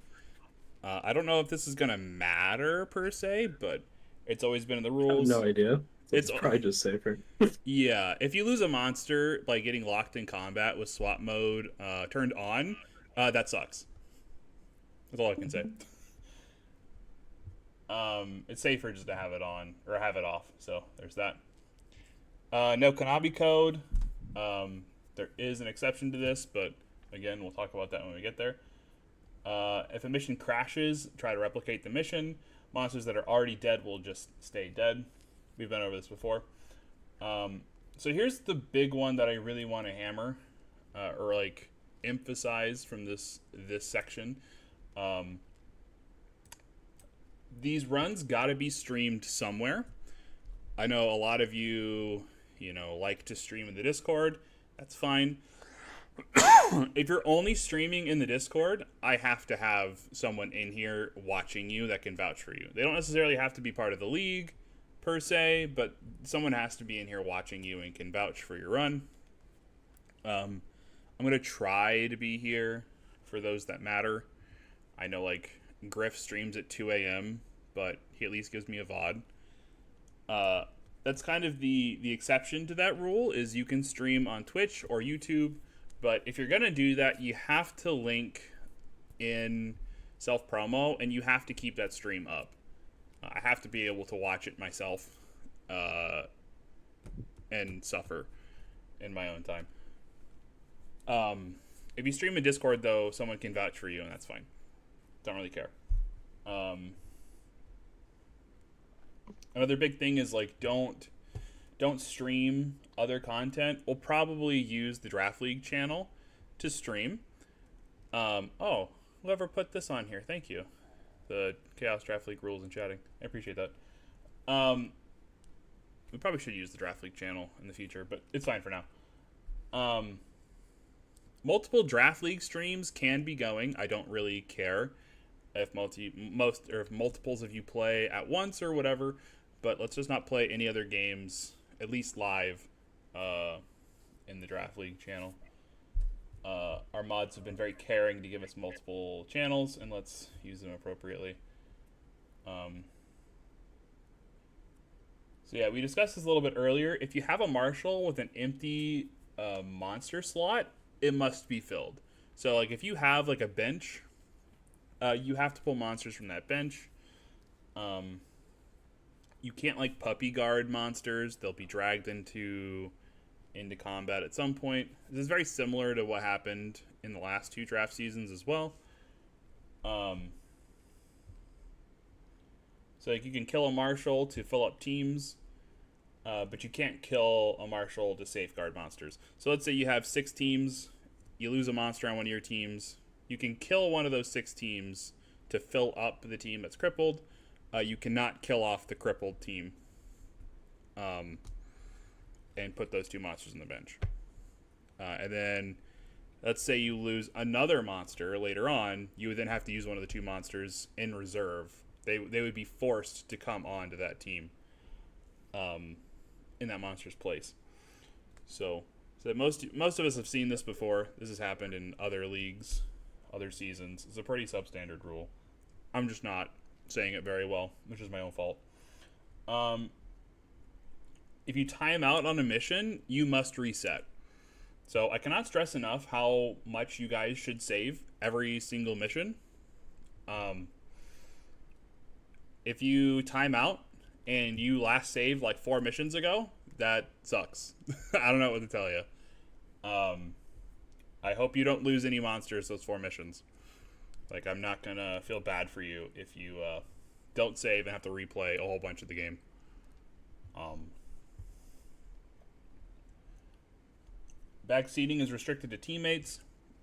S1: I don't know if this is going to matter per se, but it's always been in the rules.
S8: I have no idea.
S1: It's
S8: probably just safer.
S1: Yeah, if you lose a monster by getting locked in combat with swap mode turned on, that sucks. That's all I can say. It's safer just to have it on or have it off. So there's that. No Konami code. There is an exception to this, but again, we'll talk about that when we get there. If a mission crashes, try to replicate the mission. Monsters that are already dead will just stay dead. We've been over this before. So here's the big one that I really want to hammer or emphasize from this section. These runs got to be streamed somewhere. I know a lot of you, like to stream in the Discord. That's fine. If you're only streaming in the Discord, I have to have someone in here watching you that can vouch for you. They don't necessarily have to be part of the league per se, but someone has to be in here watching you and can vouch for your run. I'm going to try to be here for those that matter. I know Griff streams at 2 a.m., but he at least gives me a VOD. That's kind of the exception to that rule, is you can stream on Twitch or YouTube, but if you're going to do that, you have to link in self-promo, and you have to keep that stream up. I have to be able to watch it myself and suffer in my own time. If you stream in Discord, though, someone can vouch for you, and that's fine. Don't really care. Another big thing is don't stream other content. We'll probably use the Draft League channel to stream. Oh, whoever put this on here, thank you. the Chaos Draft League rules and chatting. I appreciate that. We probably should use the Draft League channel in the future, but it's fine for now. Multiple Draft League streams can be going. I don't really care if multiples of you play at once or whatever, but let's just not play any other games, at least live, in the Draft League channel. Our mods have been very caring to give us multiple channels, and let's use them appropriately. So yeah, we discussed this a little bit earlier. If you have a Marshal with an empty monster slot, it must be filled. So like if you have like a bench, you have to pull monsters from that bench. You can't like puppy guard monsters. They'll be dragged into combat at some point. This is very similar to what happened in the last 2 draft seasons as well. So like you can kill a Marshal to fill up teams, but you can't kill a Marshal to safeguard monsters. So let's say you have 6 teams, you lose a monster on one of your teams. You can kill one of those 6 teams to fill up the team that's crippled. You cannot kill off the crippled team and put those 2 monsters on the bench. And then let's say you lose another monster later on, you would then have to use one of the 2 monsters in reserve. They would be forced to come onto that team in that monster's place. So most of us have seen this before. This has happened in other leagues, other seasons. It's a pretty substandard rule. I'm just not saying it very well, which is my own fault. If you time out on a mission, you must reset. So I cannot stress enough how much you guys should save every single mission. If you time out and you last saved like 4 missions ago, that sucks. I don't know what to tell you. I hope you don't lose any monsters those 4 missions. Like, I'm not gonna feel bad for you if you don't save and have to replay a whole bunch of the game. Backseating is restricted to teammates.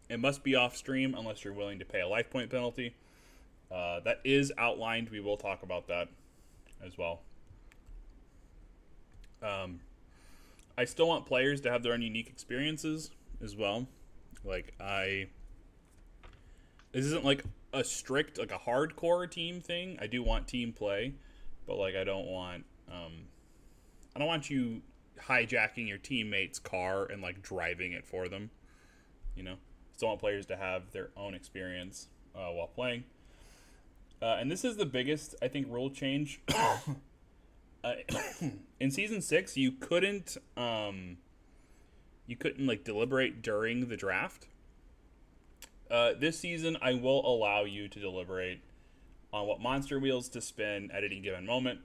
S1: It must be off stream unless you're willing to pay a life point penalty. That is outlined. We will talk about that as well. I still want players to have their own unique experiences as well. Like, this isn't like a strict, like a hardcore team thing. I do want team play, but like I don't want you hijacking your teammate's car and like driving it for them. You know, still want players to have their own experience while playing. And this is the biggest, I think, rule change. In season 6, you couldn't like deliberate during the draft. This season, I will allow you to deliberate on what monster wheels to spin at any given moment.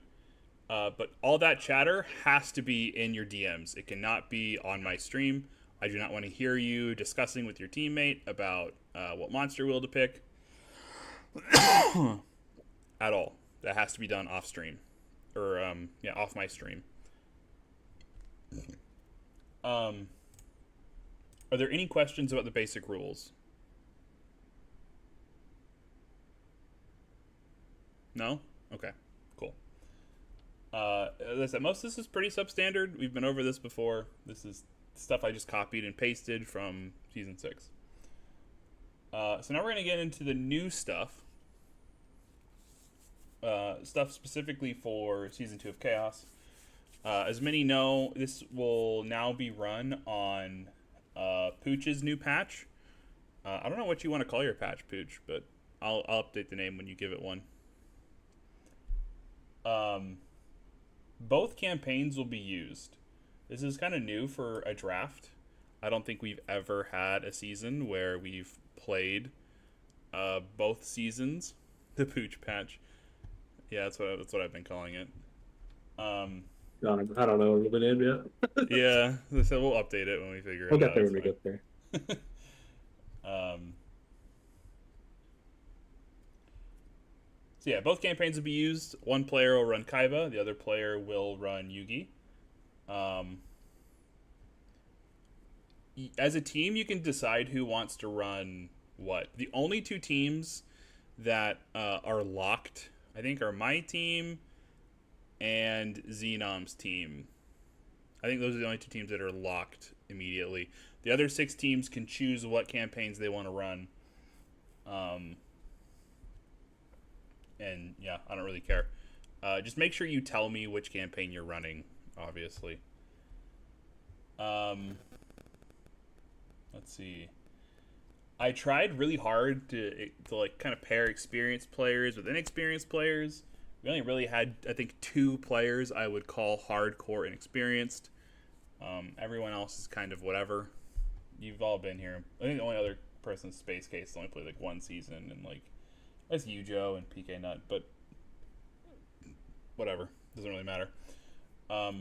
S1: But all that chatter has to be in your DMs. It cannot be on my stream. I do not want to hear you discussing with your teammate about what monster wheel to pick. At all. That has to be done off stream. Or, off my stream. Are there any questions about the basic rules? No? Okay, cool. As I said, most of this is pretty substandard. We've been over this before. This is stuff I just copied and pasted from Season 6. So now we're going to get into the new stuff. Stuff specifically for Season 2 of Chaos. As many know, this will now be run on Pooch's new patch. I don't know what you want to call your patch, Pooch, but I'll update the name when you give it one. Both campaigns will be used. This is kind of new for a draft. I don't think we've ever had a season where we've played both seasons. The Pooch patch. Yeah, that's what I've been calling it.
S8: I don't know the name yet.
S1: Yeah, so we'll update it when we figure it out.
S8: We'll get there when we get there.
S1: So yeah, both campaigns will be used. One player will run Kaiba, the other player will run Yugi. As a team, you can decide who wants to run what. The only 2 teams that are locked, I think, are my team and Xenom's team. I think those are the only 2 teams that are locked immediately. The other 6 teams can choose what campaigns they want to run. And yeah, I don't really care. Just make sure you tell me which campaign you're running, obviously. Let's see. I tried really hard to like kind of pair experienced players with inexperienced players. We only really had, I think, 2 players I would call hardcore inexperienced. Everyone else is kind of whatever. You've all been here. I think the only other person, Space Case, only played like 1 season, and like that's you, Joe, and PK Nut, but whatever, doesn't really matter. I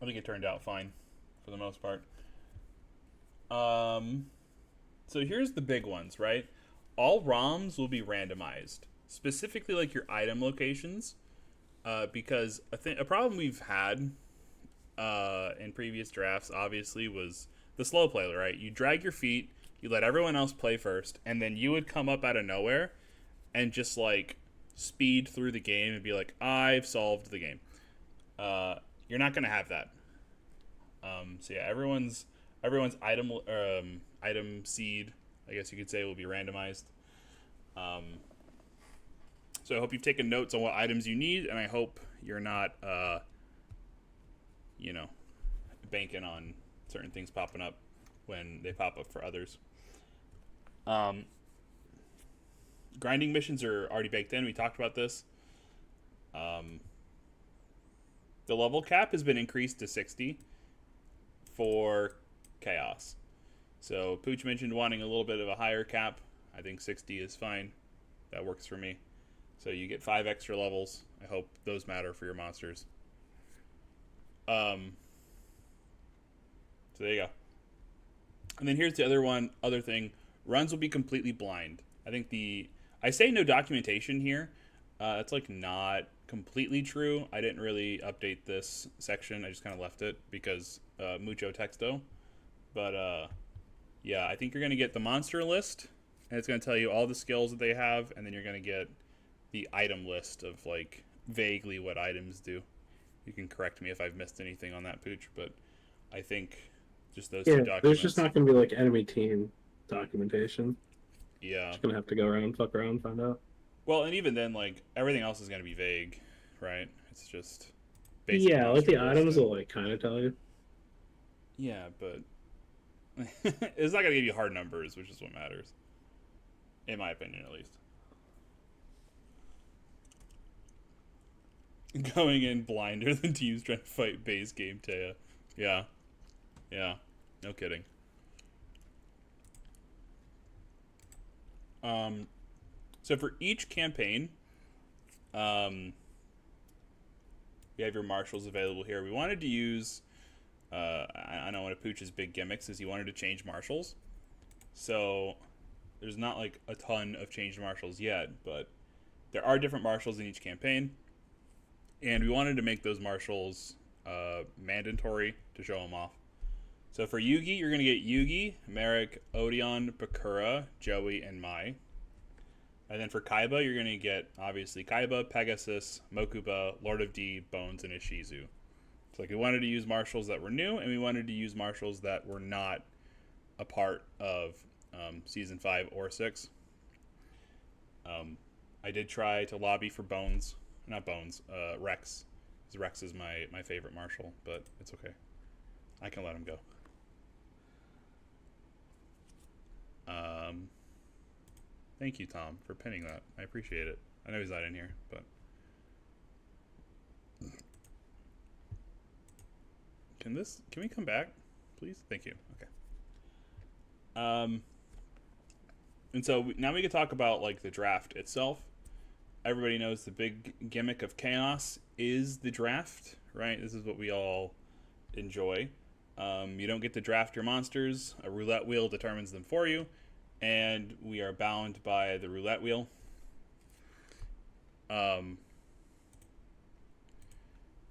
S1: think it turned out fine for the most part. So here's the big ones, right? All ROMs will be randomized, specifically like your item locations, because a problem we've had in previous drafts, obviously, was the slow play, right? You drag your feet, you let everyone else play first, and then you would come up out of nowhere and just like speed through the game and be like, I've solved the game. You're not gonna have that. So yeah, everyone's item seed, I guess you could say, will be randomized. So I hope you've taken notes on what items you need, and I hope you're not, banking on certain things popping up when they pop up for others. Grinding missions are already baked in. We talked about this. The level cap has been increased to 60 for Chaos. So Pooch mentioned wanting a little bit of a higher cap. I think 60 is fine. That works for me. So you get 5 extra levels. I hope those matter for your monsters. So there you go. And then here's the other thing. Runs will be completely blind. I think I say no documentation here. It's like not completely true. I didn't really update this section. I just kind of left it because mucho texto. But yeah, I think you're going to get the monster list, and it's going to tell you all the skills that they have, and then you're going to get the item list of like vaguely what items do. You can correct me if I've missed anything on that, Pooch, but I think just those 2 documents.
S8: There's just not going to be like enemy team documentation.
S1: Yeah.
S8: Just going to have to go around, fuck around, find out.
S1: Well, and even then, like, everything else is going to be vague, right? It's just
S8: yeah, like the items will like kind of tell you.
S1: Yeah, but it's not going to give you hard numbers, which is what matters. In my opinion, at least. Going in blinder than teams trying to fight base game, Taya. Yeah. Yeah. No kidding. So for each campaign, we have your marshals available here. We wanted to use, I know one of Pooch's big gimmicks is he wanted to change marshals. So there's not like a ton of changed marshals yet, but there are different marshals in each campaign. And we wanted to make those marshals mandatory to show them off. So for Yugi, you're going to get Yugi, Merrick, Odeon, Bakura, Joey, and Mai. And then for Kaiba, you're going to get, obviously, Kaiba, Pegasus, Mokuba, Lord of D, Bones, and Ishizu. So like we wanted to use marshals that were new, and we wanted to use marshals that were not a part of Season 5 or 6. I did try to lobby for Bones. Not Bones, Rex. Because Rex is my favorite marshal, but it's okay. I can let him go. Thank you, Tom, for pinning that. I appreciate it. I know he's not in here, but... Can we come back, please? Thank you. Okay. And so now we can talk about, like, the draft itself. Everybody knows the big gimmick of Chaos is the draft, right? This is what we all enjoy. You don't get to draft your monsters. A roulette wheel determines them for you, and we are bound by the roulette wheel.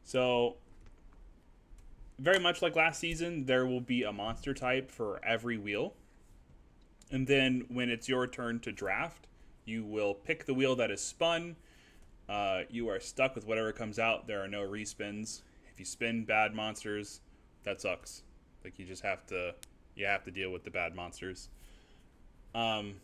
S1: So, very much like last season, there will be a monster type for every wheel. And then when it's your turn to draft, you will pick the wheel that is spun. You are stuck with whatever comes out. There are no respins. If you spin bad monsters, that sucks. Like, you just have to deal with the bad monsters. As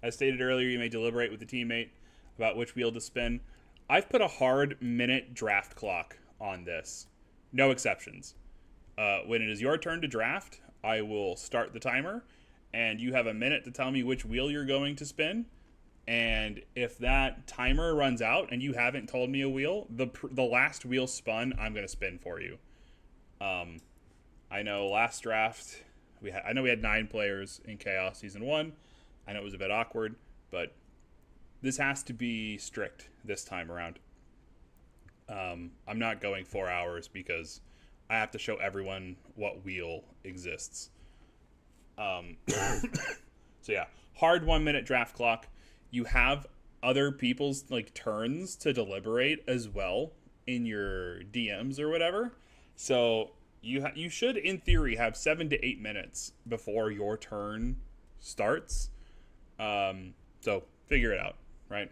S1: stated earlier, you may deliberate with a teammate about which wheel to spin. I've put a hard minute draft clock on this. No exceptions. When it is your turn to draft, I will start the timer, and you have a minute to tell me which wheel you're going to spin. And if that timer runs out and you haven't told me a wheel, the last wheel spun, I'm going to spin for you. I know last draft, I know we had 9 players in Chaos Season 1. I know it was a bit awkward, but this has to be strict this time around. I'm not going 4 hours because I have to show everyone what wheel exists. So yeah, hard 1 minute draft clock. You have other people's like turns to deliberate as well in your DMs or whatever. So you should, in theory, have 7 to 8 minutes before your turn starts. So figure it out, right?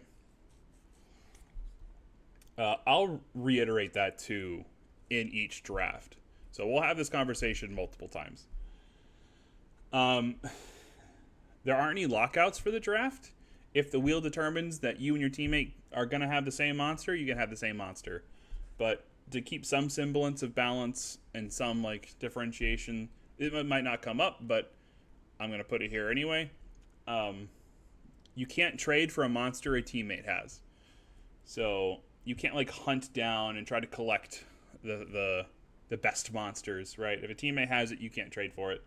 S1: I'll reiterate that too in each draft. So we'll have this conversation multiple times. There aren't any lockouts for the draft. If the wheel determines that you and your teammate are going to have the same monster, you can have the same monster. But to keep some semblance of balance and some like differentiation, it might not come up, but I'm going to put it here anyway. You can't trade for a monster a teammate has. So you can't like hunt down and try to collect the best monsters, right? If a teammate has it, you can't trade for it.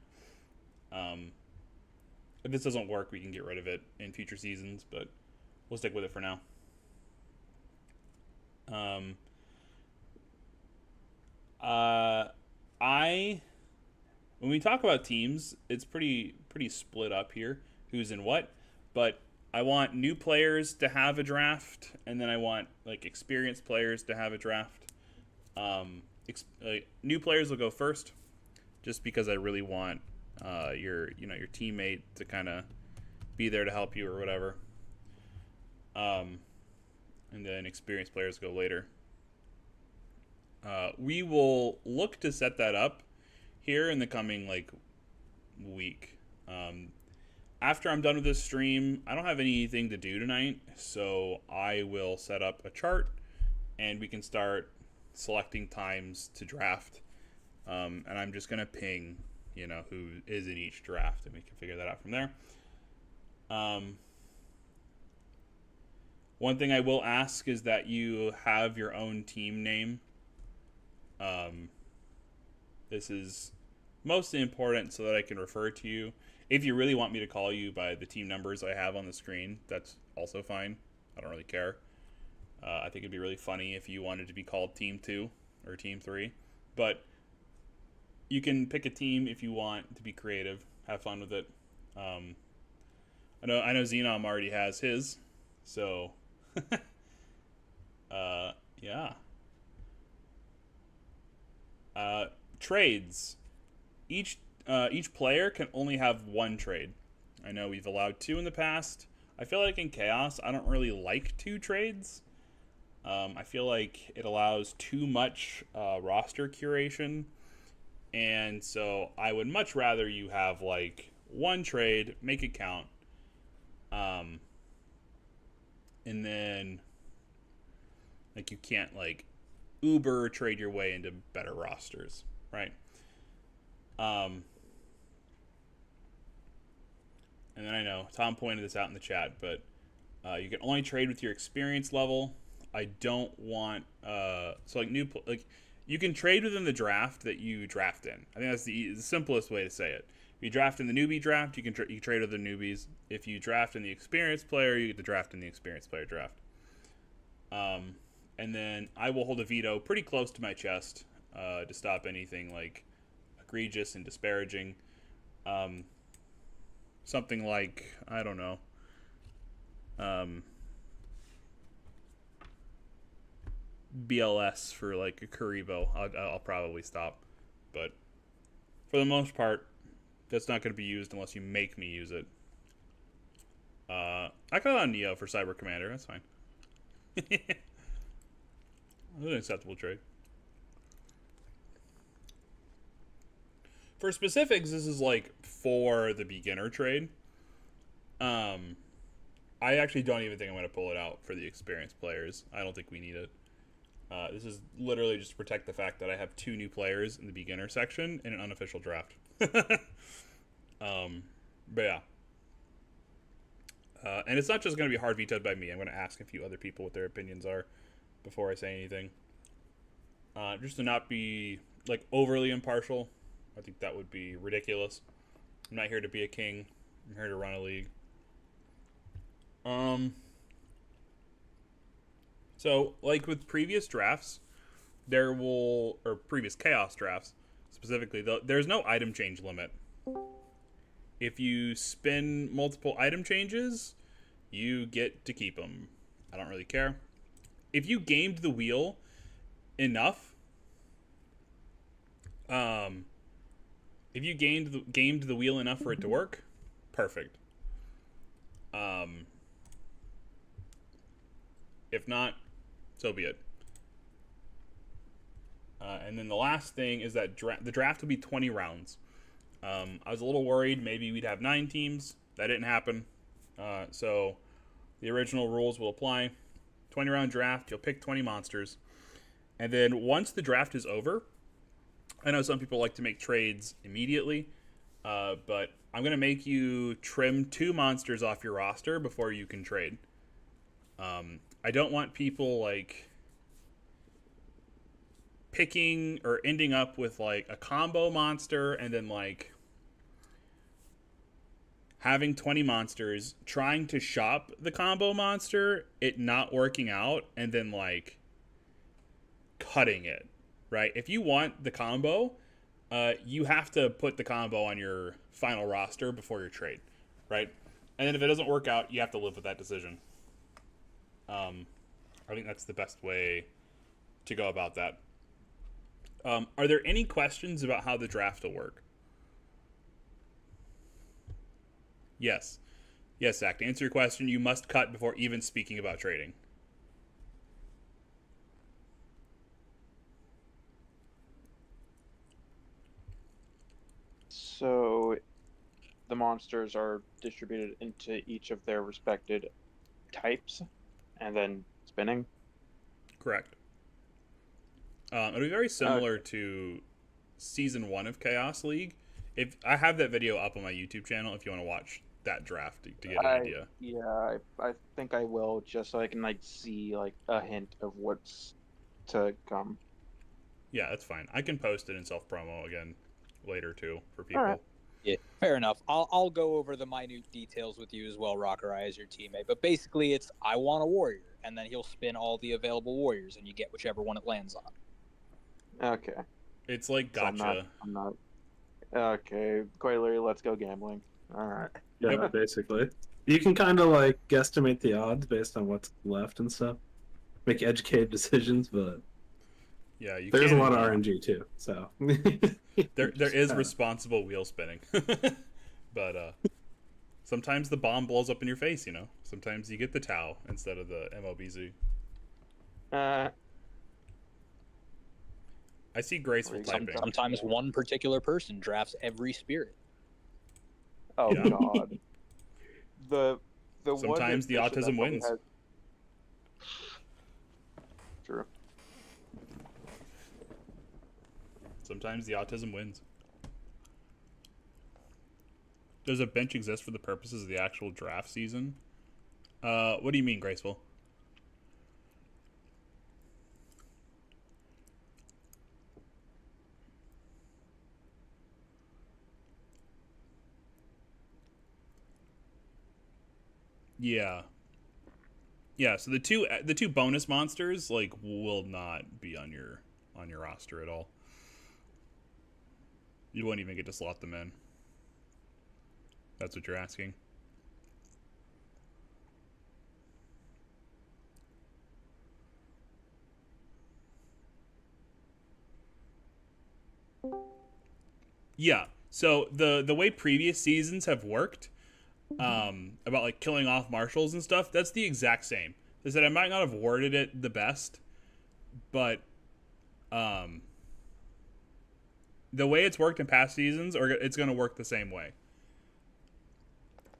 S1: If this doesn't work, we can get rid of it in future seasons, but we'll stick with it for now. When we talk about teams, it's pretty split up here, who's in what, but I want new players to have a draft, and then I want like experienced players to have a draft. New players will go first, just because I really want your teammate to kind of be there to help you or whatever. And then experienced players go later. We will look to set that up here in the coming like week. After I'm done with this stream, I don't have anything to do tonight, so I will set up a chart and we can start selecting times to draft. And I'm just gonna ping who is in each draft, and we can figure that out from there. One thing I will ask is that you have your own team name. This is mostly important so that I can refer to you. If you really want me to call you by the team numbers I have on the screen, that's also fine. I don't really care. I think it'd be really funny if you wanted to be called Team 2 or Team 3. But you can pick a team if you want to be creative. Have fun with it. I know Xenom already has his, so yeah. Trades. Each player can only have 1 trade. I know we've allowed 2 in the past. I feel like in Chaos, I don't really like 2 trades. I feel like it allows too much roster curation. And so I would much rather you have like 1 trade, make it count. And then like you can't like Uber trade your way into better rosters, right? And then I know Tom pointed this out in the chat, but you can only trade with your experience level. I don't want so like you can trade within the draft that you draft in. I think that's the simplest way to say it. If you draft in the newbie draft, you can trade with the newbies. If you draft in the experienced player, you get to draft in the experienced player draft. And then I will hold a veto pretty close to my chest to stop anything like egregious and disparaging. Something like, I don't know, BLS for like a Karibo. I'll probably stop, but for the most part, That's not going to be used unless you make me use it. I got on Neo for Cyber Commander. That's fine. That's an acceptable trade. For specifics, this is like for the beginner trade. I actually don't even think I'm going to pull it out for the experienced players. I don't think we need it. This is literally just to protect the fact that I have 2 new players in the beginner section in an unofficial draft. But yeah. And it's not just going to be hard vetoed by me. I'm going to ask a few other people what their opinions are before I say anything. Just to not be like overly impartial. I think that would be ridiculous. I'm not here to be a king. I'm here to run a league. So, like with previous drafts, or previous Chaos drafts, specifically, there's no item change limit. If you spin multiple item changes, you get to keep them. I don't really care. If you gamed the wheel enough, if you gamed the wheel enough for it to work, perfect. If not, so be it. And then the last thing is that the draft will be 20 rounds. I was a little worried maybe we'd have 9 teams. That didn't happen. So the original rules will apply. 20-round draft, you'll pick 20 monsters. And then once the draft is over, I know some people like to make trades immediately, but I'm going to make you trim 2 monsters off your roster before you can trade. I don't want people like picking or ending up with like a combo monster and then like having 20 monsters, trying to shop the combo monster, it not working out, and then like cutting it, right? If you want the combo, you have to put the combo on your final roster before your trade, right? And then if it doesn't work out, you have to live with that decision. I think that's the best way to go about that. Are there any questions about how the draft will work? Yes. Yes, Zach. To answer your question, you must cut before even speaking about trading.
S4: So the monsters are distributed into each of their respected types and then spinning?
S1: Correct. It'll be very similar to Season 1 of Chaos League. If I have that video up on my YouTube channel if you want to watch that draft to get an idea.
S4: Yeah, I think I will, just so I can like see like a hint of what's to come.
S1: Yeah, that's fine. I can post it in self-promo again later too for people.
S4: All right.
S5: Yeah, fair enough. I'll go over the minute details with you as well, Rocker Eye, as your teammate. But basically, it's I want a warrior, and then he'll spin all the available warriors, and you get whichever one it lands on.
S4: Okay.
S1: It's like gotcha.
S4: So I'm not. Okay, Coilery, let's go gambling. All right.
S8: Yeah, basically. You can kind of like guesstimate the odds based on what's left and stuff. Make educated decisions, but
S1: yeah,
S8: there's a lot of RNG too. So
S1: there is responsible wheel spinning, but sometimes the bomb blows up in your face. You know, sometimes you get the Tau instead of the MOBZ. I see graceful typing.
S5: Sometimes one particular person drafts every spirit.
S4: Oh
S1: Yeah.
S4: God. The
S1: Sometimes the autism wins.
S4: True.
S1: Sometimes the autism wins. Does a bench exist for the purposes of the actual draft season? What do you mean, Graceful? Yeah. Yeah, so the two bonus monsters like will not be on your roster at all. You won't even get to slot them in. That's what you're asking. Yeah. So the way previous seasons have worked, about like killing off marshals and stuff, that's the exact same. Is that I might not have worded it the best, but the way it's worked in past seasons, or it's going to work the same way.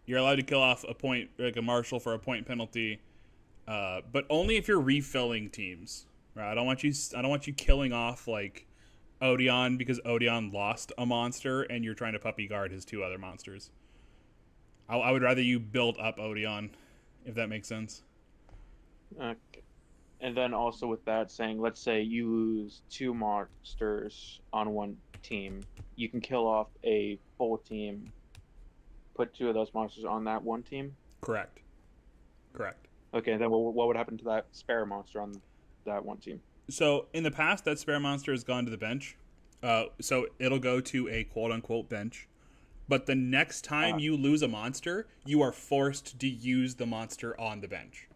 S1: You're allowed to kill off a point, like a marshal, for a point penalty, but only if you're refilling teams. Right? I don't want you killing off like Odeon because Odeon lost a monster and you're trying to puppy guard his 2 other monsters. I would rather you build up Odeon, if that makes sense.
S4: Okay. And then also with that saying, let's say you lose 2 monsters on one team, you can kill off a full team, put 2 of those monsters on that one team?
S1: Correct.
S4: Okay, then what would happen to that spare monster on that one team?
S1: So in the past, that spare monster has gone to the bench. So it'll go to a quote-unquote bench. But the next time you lose a monster, you are forced to use the monster on the bench.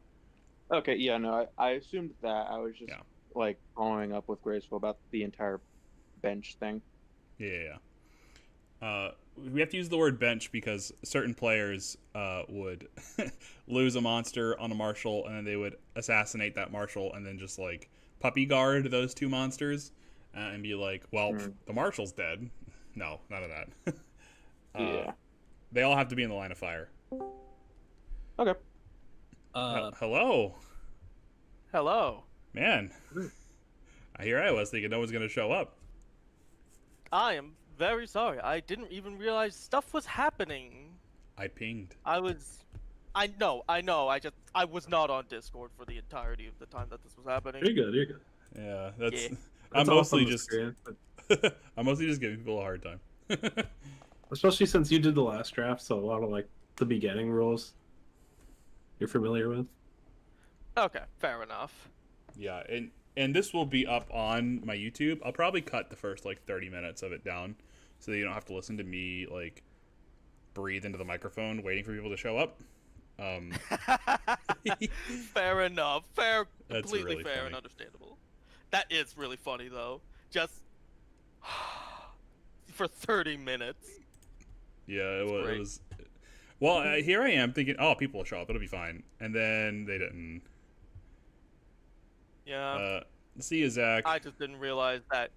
S4: Okay, yeah, no, I assumed that. I was just like following up with Graceful about the entire bench thing.
S1: Yeah. We have to use the word bench because certain players would lose a monster on a marshal, and then they would assassinate that marshal, and then just like puppy guard those 2 monsters, and be like, "Well, the marshal's dead." No, none of that.
S4: Yeah.
S1: They all have to be in the line of fire.
S4: Okay.
S1: Hello.
S9: Hello.
S1: Man. Here I was thinking no one's going to show up.
S9: I am very sorry. I didn't even realize stuff was happening.
S1: I pinged.
S9: I know. I was not on Discord for the entirety of the time that this was happening.
S8: You're good.
S1: Yeah, that's.
S9: Yeah.
S1: I'm
S8: That's
S1: mostly
S8: off on the
S1: just.
S8: screen,
S1: I'm mostly just giving people a hard time.
S8: especially since you did the last draft, so a lot of like the beginning rules you're familiar with.
S9: Okay, fair enough.
S1: Yeah, and this will be up on my YouTube. I'll probably cut the first like 30 minutes of it down, so that you don't have to listen to me like breathe into the microphone waiting for people to show up.
S9: Fair enough.
S1: That's
S9: Completely
S1: really
S9: fair
S1: funny.
S9: and understandable. That is really funny though. Just for 30 minutes.
S1: Yeah, it
S9: great.
S1: was. Well, here I am thinking, oh, people will show up. It'll be fine. And then they didn't.
S9: Yeah.
S1: See you, Zach.
S9: I just didn't realize that.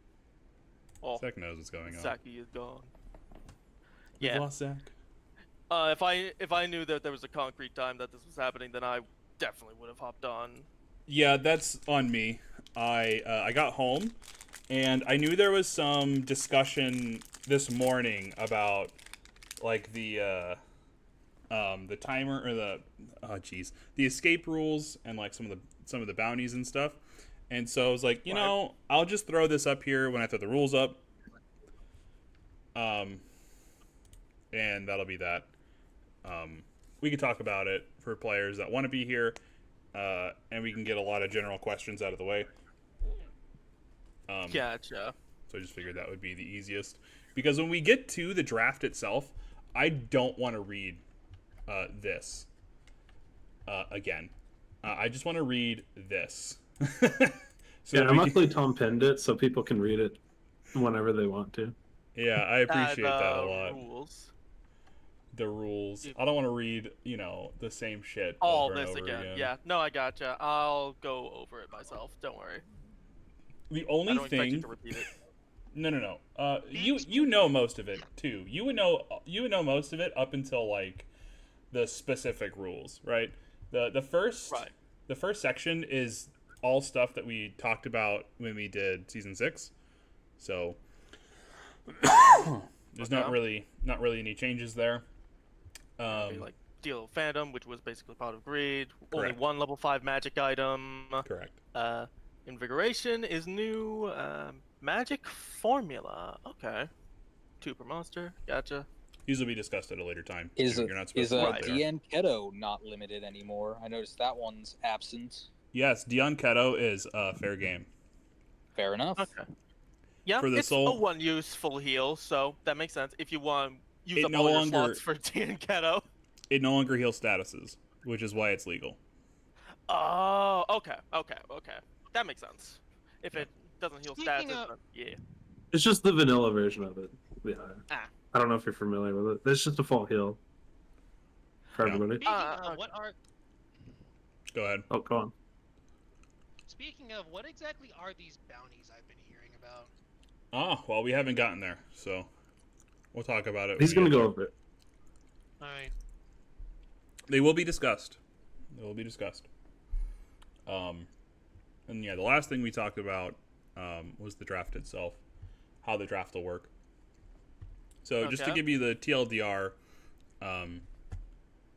S9: Oh,
S1: Zach knows what's going on.
S9: Zachy is gone.
S1: We've
S9: Yeah.
S1: lost Zach.
S9: If I knew that there was a concrete time that this was happening, then I definitely would have hopped on.
S1: Yeah, that's on me. I got home, and I knew there was some discussion this morning about like the timer or the escape rules and like some of the bounties and stuff. And so I was like, you know, I'll just throw this up here when I throw the rules up. And that'll be that. We can talk about it for players that want to be here, and we can get a lot of general questions out of the way.
S9: Gotcha.
S1: So I just figured that would be the easiest. Because when we get to the draft itself, I don't want to read this again. I just want to read this.
S8: Yeah, I'm luckily Tom pinned it so people can read it whenever they want to.
S1: Yeah, I appreciate that a lot.
S9: Rules.
S1: The rules. I don't want to read, the same shit
S9: All
S1: over and
S9: this
S1: over
S9: again. Yeah. No, I gotcha. I'll go over it myself. Don't worry.
S1: The
S9: I
S1: only
S9: don't expect you
S1: thing.
S9: to repeat it.
S1: No. You know most of it too. You would know most of it up until like the specific rules, right? The first
S9: Right.
S1: The first section is all stuff that we talked about when we did season 6. So there's not really any changes there.
S9: Like Deal of Phantom, which was basically Pot of Greed. Only
S1: Correct.
S9: one level 5 magic item.
S1: Correct.
S9: Invigoration is new. Magic Formula. Okay. 2 per monster. Gotcha.
S1: These will be discussed at a later time.
S5: Is
S1: You're not
S5: is
S1: supposed to
S5: a
S1: know what they are.
S5: DN Keto not limited anymore? I noticed that one's absent.
S1: Yes, Dion Keto is fair game.
S5: Fair enough.
S9: Okay. Yeah,
S1: For the
S9: it's
S1: soul-
S9: a one useful heal, so that makes sense. If you want to use
S1: It
S9: up
S1: no
S9: all your
S1: longer-
S9: slots for Tian Keto.
S1: It no longer heals statuses, which is why it's legal.
S9: Oh, okay. That makes sense. If it doesn't heal
S2: Speaking
S9: status,
S2: of-
S9: then yeah.
S8: It's just the vanilla version of it. Yeah.
S9: Ah.
S8: I don't know if you're familiar with it. It's just a full heal for
S1: Yeah.
S8: everybody.
S2: Speaking of,
S1: Go ahead.
S8: Oh, go on.
S2: what exactly are these bounties I've been hearing about?
S1: Ah, well, we haven't gotten there, so we'll talk about it.
S8: He's
S1: when
S8: gonna
S1: we
S8: go
S1: get there.
S8: over it.
S2: All right.
S1: They will be discussed. And yeah, the last thing we talked about was the draft itself, how the draft will work. So just to
S9: Okay.
S1: give you the TLDR,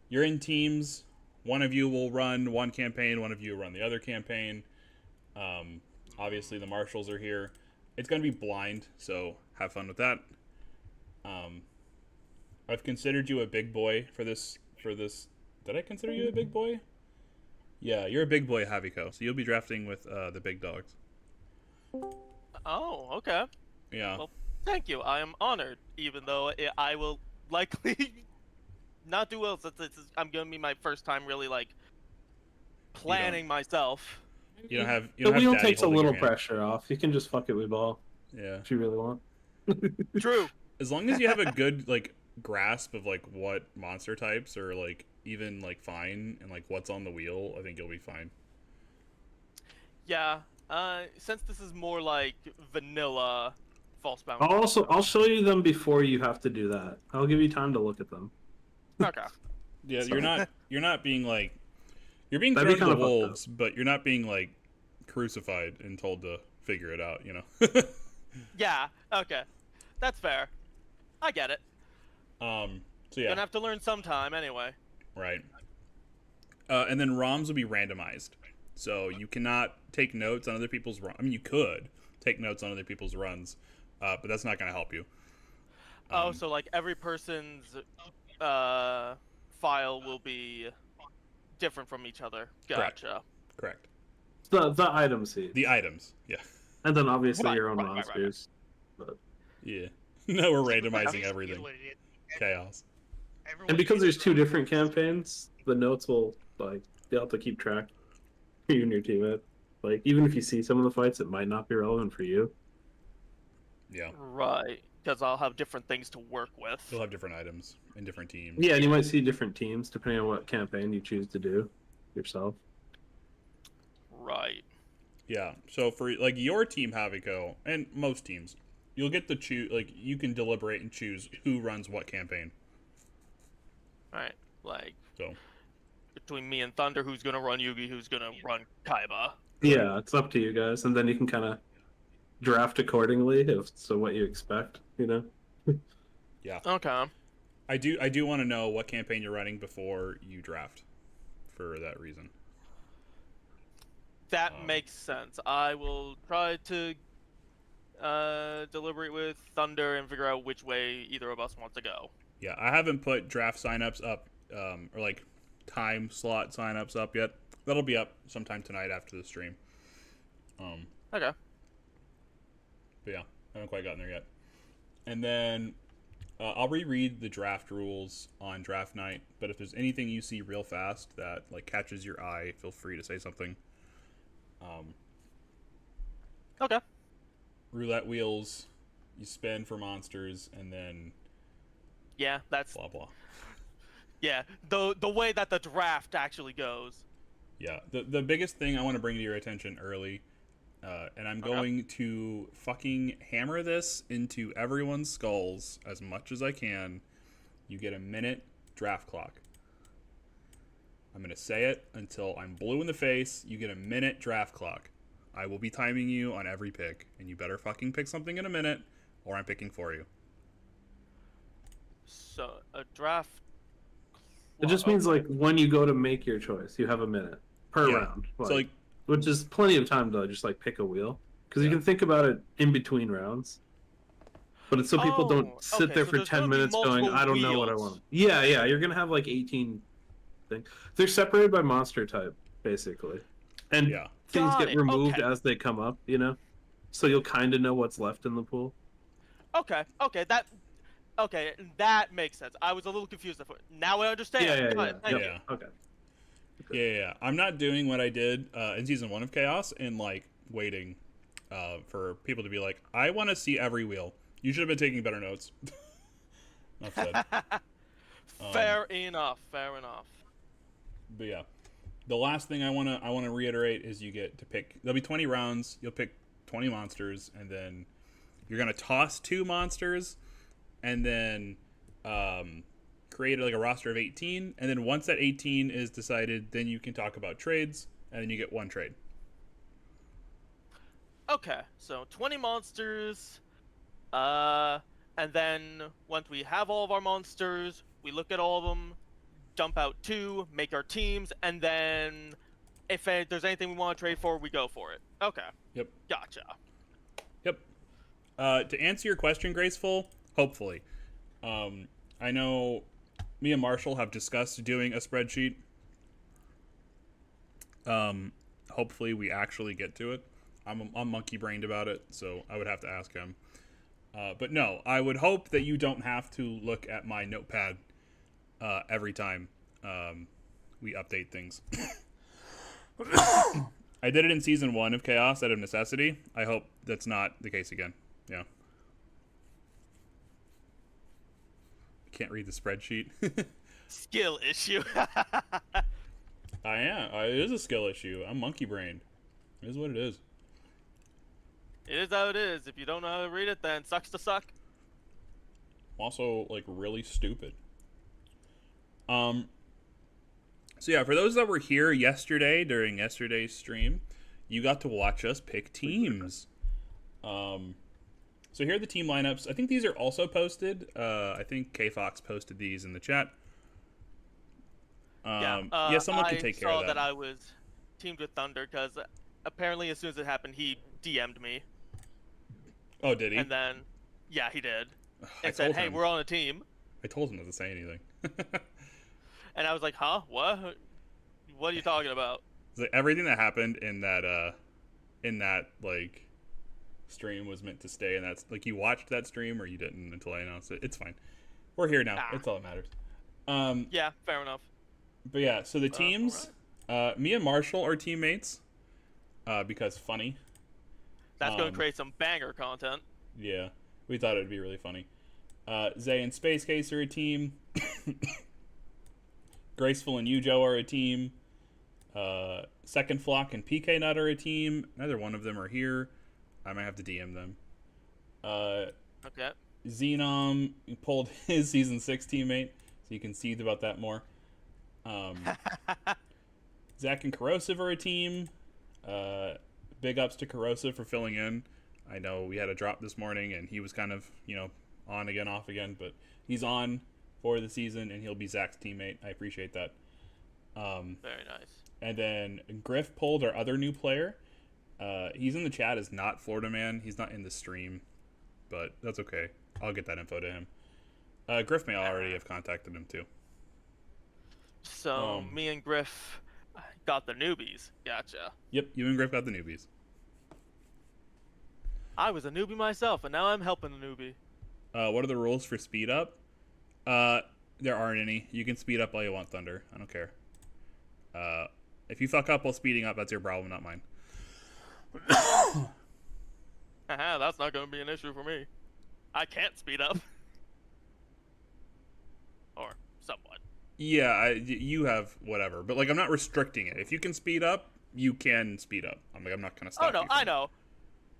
S1: you're in teams. One of you will run one campaign, one of you will run the other campaign. Obviously, the marshals are here. It's going to be blind, so have fun with that. I've considered you a big boy for this. Did I consider you a big boy? Yeah, you're a big boy, Haviko. So you'll be drafting with the big dogs.
S9: Oh, okay.
S1: Yeah.
S9: Well, thank you. I am honored, even though I will likely not do well since I'm gonna be my first time really like planning myself.
S1: You don't have. You
S8: The
S1: don't have
S8: wheel
S1: daddy
S8: takes a
S1: holding
S8: little
S1: your hand.
S8: pressure off. You can just fuck it with ball
S1: Yeah.
S8: if you really want.
S9: True.
S1: As long as you have a good like grasp of like what monster types are like even like fine and like what's on the wheel, I think you'll be fine.
S9: Yeah. Since this is more like vanilla Falsebound.
S8: I'll show you them before you have to do that. I'll give you time to look at them.
S9: Okay.
S1: Yeah,
S8: So-
S1: you're not being like you're being
S8: That'd be
S1: thrown to the
S8: kinda fucked
S1: wolves, but you're not being like crucified and told to figure it out, you know.
S9: Yeah. Okay. That's fair. I get it.
S1: So yeah,
S9: Gonna have to learn sometime anyway.
S1: right. And then ROMs will be randomized. So you cannot take notes on other people's runs. I mean, you could take notes on other people's runs, but that's not going to help you.
S9: Oh, so like every person's file will be different from each other.
S1: Correct.
S9: Gotcha.
S1: Correct.
S8: The item seed.
S1: The items, yeah.
S8: And then obviously
S9: Right,
S8: your own
S9: right.
S8: monsters. But
S1: Yeah. No, we're randomizing
S2: Basically
S1: everything.
S2: what it is.
S1: Chaos.
S2: Everyone
S8: and because
S2: gets
S8: there's two
S2: their own
S8: different
S2: rules.
S8: campaigns, the notes will like be able to keep track. You and your teammate. Like even if you see some of the fights, it might not be relevant for you.
S1: Yeah.
S9: Right. Because I'll have different things to work with.
S1: You'll have different items in different teams.
S8: Yeah, and you might see different teams depending on what campaign you choose to do yourself.
S9: Right.
S1: Yeah. So for like your team, Haviko, and most teams, you'll get to choose. Like you can deliberate and choose who runs what campaign.
S9: Right. Like
S1: So
S9: between me and Thunder, who's gonna run Yugi, who's gonna run Kaiba.
S8: Yeah, it's up to you guys, and then you can kind of draft accordingly if so what you expect. You know.
S1: yeah,
S9: Okay.
S1: I do want to know what campaign you're running before you draft. For that reason.
S9: That makes sense. I will try to deliberate with Thunder and figure out which way either of us wants to go.
S1: Yeah, I haven't put draft signups up, or like time slot signups up yet. That'll be up sometime tonight after the stream.
S9: Okay.
S1: But yeah, I haven't quite gotten there yet. And then I'll reread the draft rules on draft night. But if there's anything you see real fast that like catches your eye, feel free to say something.
S9: Okay.
S1: Roulette wheels, you spin for monsters, and then
S9: Yeah, that's
S1: blah blah.
S9: yeah. The way that the draft actually goes.
S1: Yeah, the biggest thing I want to bring to your attention early, and I'm going to fucking hammer this into everyone's skulls as much as I can. You get a minute draft clock. I'm going to say it until I'm blue in the face. You get a minute draft clock. I will be timing you on every pick, and you better fucking pick something in a minute, or I'm picking for you.
S9: So a draft.
S8: It just means like when you go to make your choice, you have a minute per
S1: Yeah.
S8: round.
S1: So like,
S8: which is plenty of time to just like pick a wheel because you
S1: Yeah.
S8: can think about it in between rounds. But it's so people
S9: Oh,
S8: don't sit
S9: okay,
S8: there
S9: so
S8: for
S9: there's
S8: 10
S9: gonna be
S8: minutes going,
S9: multiple
S8: I don't know what I
S9: wheels.
S8: want. Yeah, you're gonna have like 18 things. They're separated by monster type, basically, and
S1: yeah.
S8: things
S9: Got
S8: get
S9: it,
S8: removed
S9: okay.
S8: as they come up. You know, so you'll kind of know what's left in the pool.
S9: Okay. That makes sense. I was a little confused. Now I understand.
S8: Yeah.
S9: Got it, thank
S1: Yeah.
S9: you.
S8: Okay.
S1: Yeah. I'm not doing what I did in season 1 of Chaos and like waiting for people to be like, I want to see every wheel. You should have been taking better notes. Enough said.
S9: Fair enough. Fair enough.
S1: But yeah, the last thing I wanna reiterate is you get to pick. There'll be 20 rounds. You'll pick 20 monsters, and then you're gonna toss 2 monsters, and then create like a roster of 18. And then once that 18 is decided, then you can talk about trades, and then you get 1 trade.
S9: Okay, so 20 monsters. And then once we have all of our monsters, we look at all of them, dump out 2, make our teams, and then if there's anything we want to trade for, we go for it. Okay.
S1: Yep.
S9: Gotcha.
S1: Yep. To answer your question, Graceful, hopefully. I know me and Marshall have discussed doing a spreadsheet. Hopefully we actually get to it. I'm monkey-brained about it, so I would have to ask him. But no, I would hope that you don't have to look at my notepad every time we update things. I did it in Season 1 of Chaos out of necessity. I hope that's not the case again. Yeah. Can't read the spreadsheet.
S9: Skill issue.
S1: I am. It is a skill issue. I'm monkey-brained. It is what it is.
S9: It is how it is. If you don't know how to read it, then sucks to suck.
S1: I'm also, like, really stupid. So yeah, for those that were here yesterday, during yesterday's stream, you got to watch us pick teams. So here are the team lineups. I think these are also posted. I think K-Fox posted these in the chat. Yeah, someone can take care of that.
S9: I saw that I was teamed with Thunder, because apparently as soon as it happened, he DM'd me.
S1: Oh, did he?
S9: And then, yeah, he did.
S1: I
S9: And said,
S1: told
S9: hey,
S1: him.
S9: we're on a team.
S1: I told him not to say anything.
S9: And I was like, huh? What? What are you talking about?
S1: It's like everything that happened in that like stream was meant to stay, and that's like you watched that stream or you didn't until I announced it. It's fine. We're here now. That's all that matters.
S9: Yeah, fair enough.
S1: But yeah, so the teams, me and Marshall are teammates, because funny.
S9: That's going to create some banger content.
S1: Yeah, we thought it would be really funny. Zay and Space Case are a team. Graceful and Yujo are a team. Second Flock and PK Nut are a team. Neither one of them are here. I might have to DM them.
S9: Okay.
S1: Xenom pulled his Season 6 teammate, so you can see about that more. Zach and Corrosive are a team. Big ups to Corrosive for filling in. I know we had a drop this morning, and he was kind of, on again, off again, but he's on for the season, and he'll be Zach's teammate. I appreciate that.
S9: Very nice.
S1: And then Griff pulled our other new player. He's in the chat as not Florida Man. He's not in the stream, but that's okay. I'll get that info to him. Griff may already have contacted him too.
S9: So me and Griff got the newbies. Gotcha.
S1: Yep, you and Griff got the newbies.
S9: I was a newbie myself, and now I'm helping the newbie.
S1: What are the rules for speed up? There aren't any. You can speed up all you want, Thunder. I don't care. If you fuck up while speeding up, that's your problem, not mine.
S9: Haha, that's not going to be an issue for me. I can't speed up. Or somewhat.
S1: Yeah, you have whatever, but like I'm not restricting it. If you can speed up, you can speed up. I'm not gonna stop.
S9: Oh no, I know.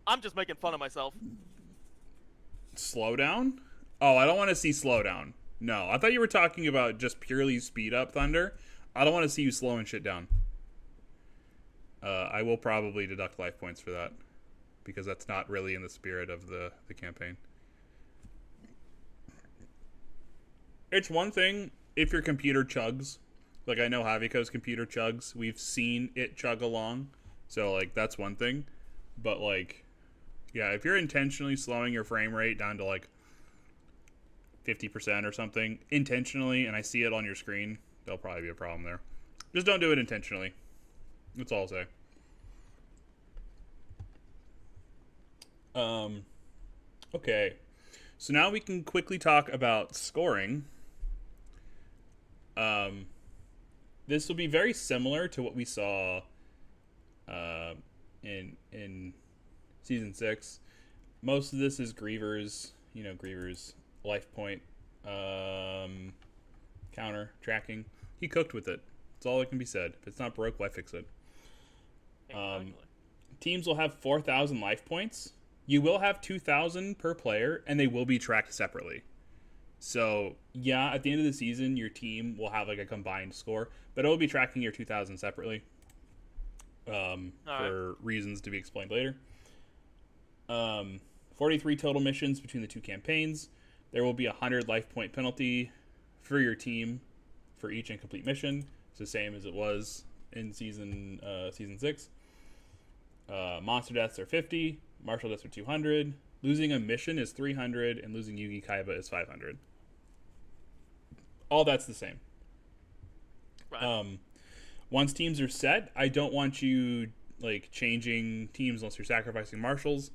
S9: I'm just making fun of myself.
S1: Slow down? Oh, I don't want to see slow down. No, I thought you were talking about just purely speed up, Thunder. I don't want to see you slowing shit down. I will probably deduct life points for that, because that's not really in the spirit of the campaign. It's one thing if your computer chugs. Like, I know Haviko's computer chugs. We've seen it chug along. So, like, that's one thing. But, like, yeah, if you're intentionally slowing your frame rate down to, like, 50% or something, intentionally, and I see it on your screen, there'll probably be a problem there. Just don't do it intentionally. That's all I'll say. Okay. So now we can quickly talk about scoring. This will be very similar to what we saw in Season 6. Most of this is Grievers, Griever's life point counter tracking. He cooked with it. That's all that can be said. If it's not broke, why fix it? Teams will have 4,000 life points. You will have 2,000 per player, and they will be tracked separately. So, yeah, at the end of the season, your team will have like a combined score, but it will be tracking your 2,000 separately for reasons to be explained later. 43 total missions between the two campaigns. There will be 100 life point penalty for your team for each incomplete mission. It's the same as it was in season 6. Monster deaths are 50. Martial deaths are 200. Losing a mission is 300, and losing Yugi Kaiba is 500. All that's the same.
S9: Right.
S1: Once teams are set, I don't want you like changing teams unless you're sacrificing marshals.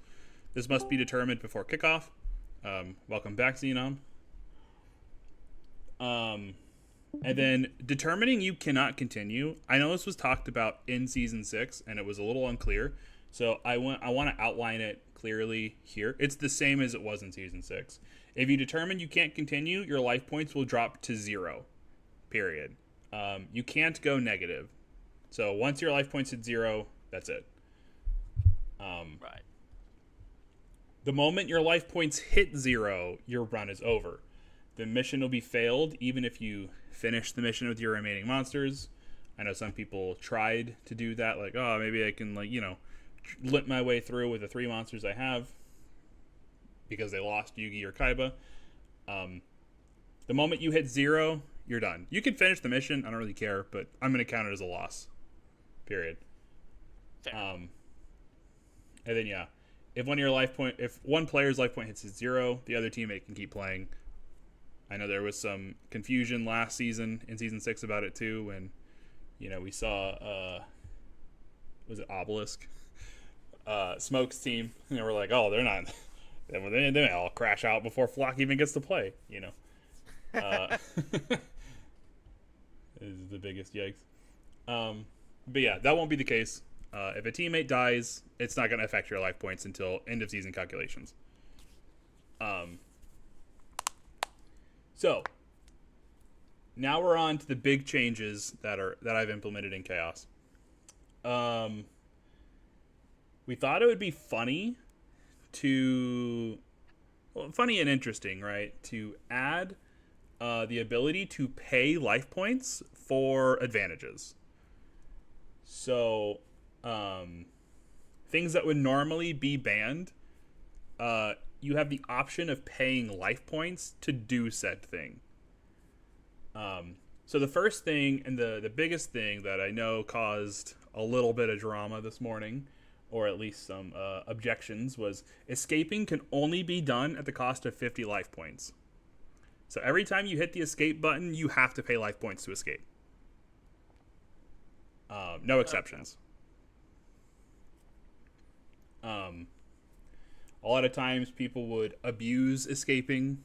S1: This must be determined before kickoff. Welcome back, Xenom. And then determining you cannot continue. I know this was talked about in Season 6, and it was a little unclear. So I want to outline it clearly here. It's the same as it was in Season 6. If you determine you can't continue, your life points will drop to 0. Period. You can't go negative. So once your life points hit 0, that's it.
S9: Right.
S1: The moment your life points hit 0, your run is over. The mission will be failed even if you finish the mission with your remaining monsters. I know some people tried to do that, like, oh, maybe I can, limp my way through with the 3 monsters I have because they lost Yugi or Kaiba. The moment you hit 0, you're done. You can finish the mission, I don't really care, but I'm going to count it as a loss. Period.
S9: Fair.
S1: And then, yeah, if one player's life point hits 0, the other teammate can keep playing. I know there was some confusion last season in Season 6 about it too, when, we saw, was it Obelisk? Smoke's team, and we're like, oh, they're not, they may all crash out before Flock even gets to play, is the biggest yikes. But yeah, that won't be the case. If a teammate dies, it's not going to affect your life points until end of season calculations. So now we're on to the big changes that I've implemented in Chaos. We thought it would be funny and interesting, right? To add the ability to pay life points for advantages. So, things that would normally be banned, you have the option of paying life points to do said thing. So the first thing and the biggest thing that I know caused a little bit of drama this morning, or at least some objections, was escaping can only be done at the cost of 50 life points. So every time you hit the escape button, you have to pay life points to escape. No exceptions. A lot of times people would abuse escaping.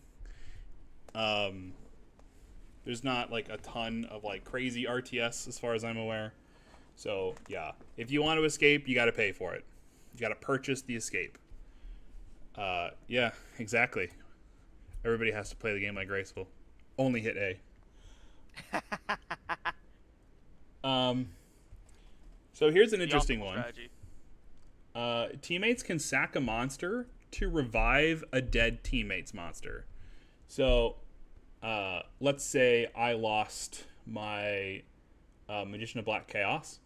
S1: There's not like a ton of like crazy RTS as far as I'm aware. So yeah, if you want to escape, you got to pay for it. You got to purchase the escape. Yeah, exactly. Everybody has to play the game like Graceful. Only hit A. So here's an interesting one. Teammates can sack a monster to revive a dead teammate's monster. So, let's say I lost my Magician of Black Chaos.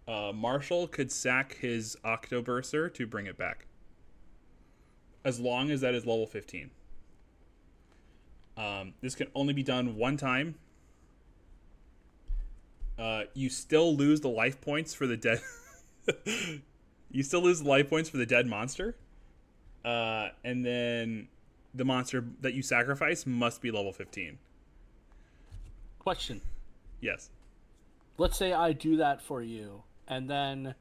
S1: Marshall could sack his Octoburster to bring it back. As long as that is level 15. This can only be done one time. You still lose the life points for the dead... You still lose the life points for the dead monster. And then the monster that you sacrifice must be level 15.
S10: Question.
S1: Yes.
S10: Let's say I do that for you, and then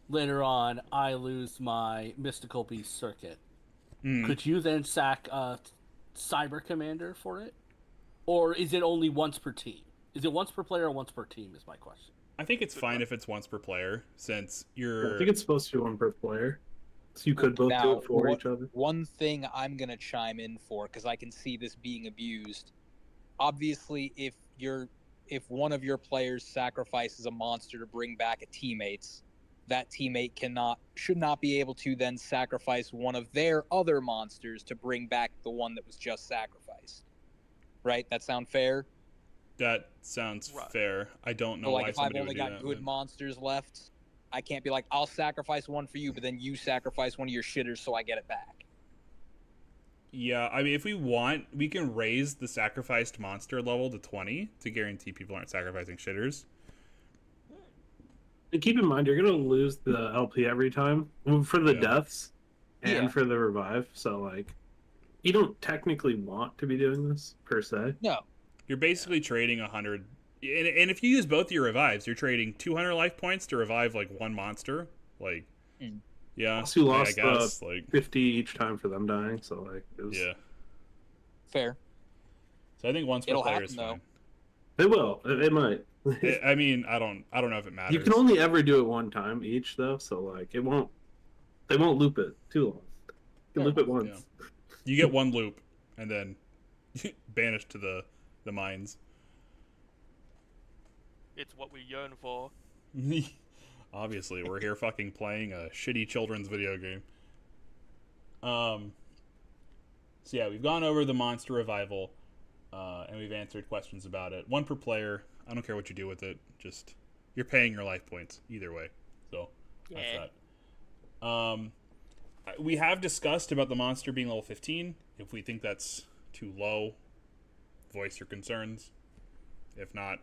S10: later on I lose my Mystical Beast Circuit. Could you then sack a Cyber Commander for it? Or is it only once per team? Is it once per player or once per team is my question.
S1: I think it's fine if it's once per player, since you're...
S8: I think it's supposed to be one per player. So you could both do
S5: Now,
S8: it for each other.
S5: one thing I'm gonna chime in for, because I can see this being abused. Obviously, if one of your players sacrifices a monster to bring back a teammate's, that teammate should not be able to then sacrifice one of their other monsters to bring back the one that was just sacrificed. Right? That sound fair?
S1: That sounds fair. I don't know
S5: So, like,
S1: why
S5: if I've
S1: somebody
S5: only
S1: would do
S5: got
S1: that.
S5: good monsters left, I can't be like, I'll sacrifice one for you, but then you sacrifice one of your shitters so I get it back.
S1: Yeah, I mean, if we want, we can raise the sacrificed monster level to 20 to guarantee people aren't sacrificing shitters.
S8: And keep in mind, you're gonna lose the LP every time for the deaths and for the revive. So, like, you don't technically want to be doing this per se.
S5: No.
S1: You're basically trading 100, and if you use both your revives, you're trading 200 life points to revive like one monster. Like, yeah,
S8: Plus you lost
S1: I guess, like
S8: 50 each time for them dying. So, like, it was...
S1: yeah,
S5: fair.
S1: So I think once per
S5: It'll
S1: player
S5: happen,
S1: is
S5: though.
S1: fine.
S8: It will. It might.
S1: I mean, I don't know if it matters.
S8: You can only ever do it one time each, though. So, like, it won't. They won't loop it too long. You can loop it once.
S1: Yeah. You get one loop, and then banished to the mines.
S9: It's what we yearn for.
S1: Obviously, we're here fucking playing a shitty children's video game. So yeah, we've gone over the monster revival, and we've answered questions about it. One per player. I don't care what you do with it. Just you're paying your life points either way. So that's that. We have discussed about the monster being level 15. If we think that's too low, voice your concerns. If not,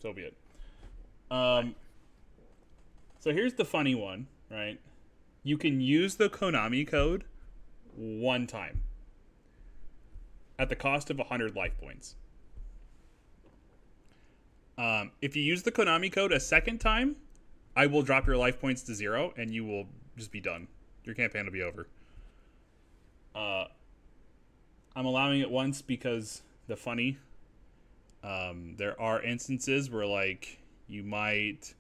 S1: so be it. So here's the funny one, right? You can use the Konami code one time at the cost of 100 life points. If you use the Konami code a second time, I will drop your life points to 0 and you will just be done. Your campaign will be over. I'm allowing it once because the funny. There are instances where, like, you might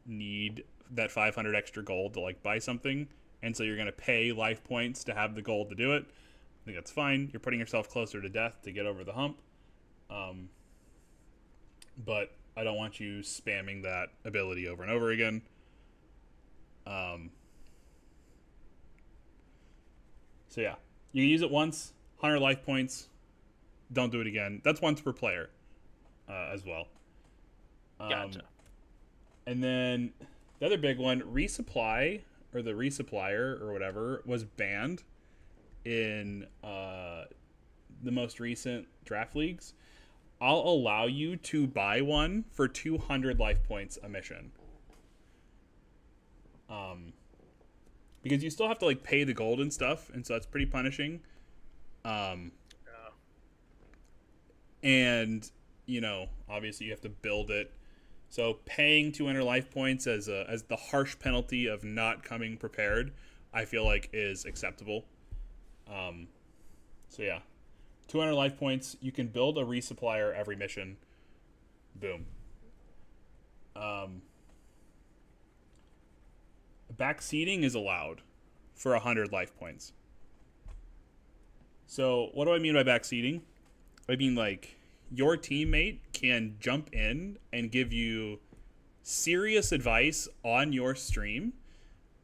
S1: need that 500 extra gold to, like, buy something, and so you're going to pay life points to have the gold to do it. I think that's fine. You're putting yourself closer to death to get over the hump. But I don't want you spamming that ability over and over again. So yeah, you can use it once, 100 life points. Don't do it again. That's once per player as well.
S9: Gotcha.
S1: And then the other big one, resupply, or the resupplier or whatever, was banned in the most recent draft leagues. I'll allow you to buy one for 200 life points a mission. Because you still have to, like, pay the gold and stuff, and so that's pretty punishing. And, you know, obviously you have to build it. So paying 200 life points as the harsh penalty of not coming prepared, I feel like is acceptable. So yeah, 200 life points. You can build a resupplier every mission. Boom. Backseating is allowed for 100 life points. So what do I mean by backseating? I mean, like, your teammate can jump in and give you serious advice on your stream.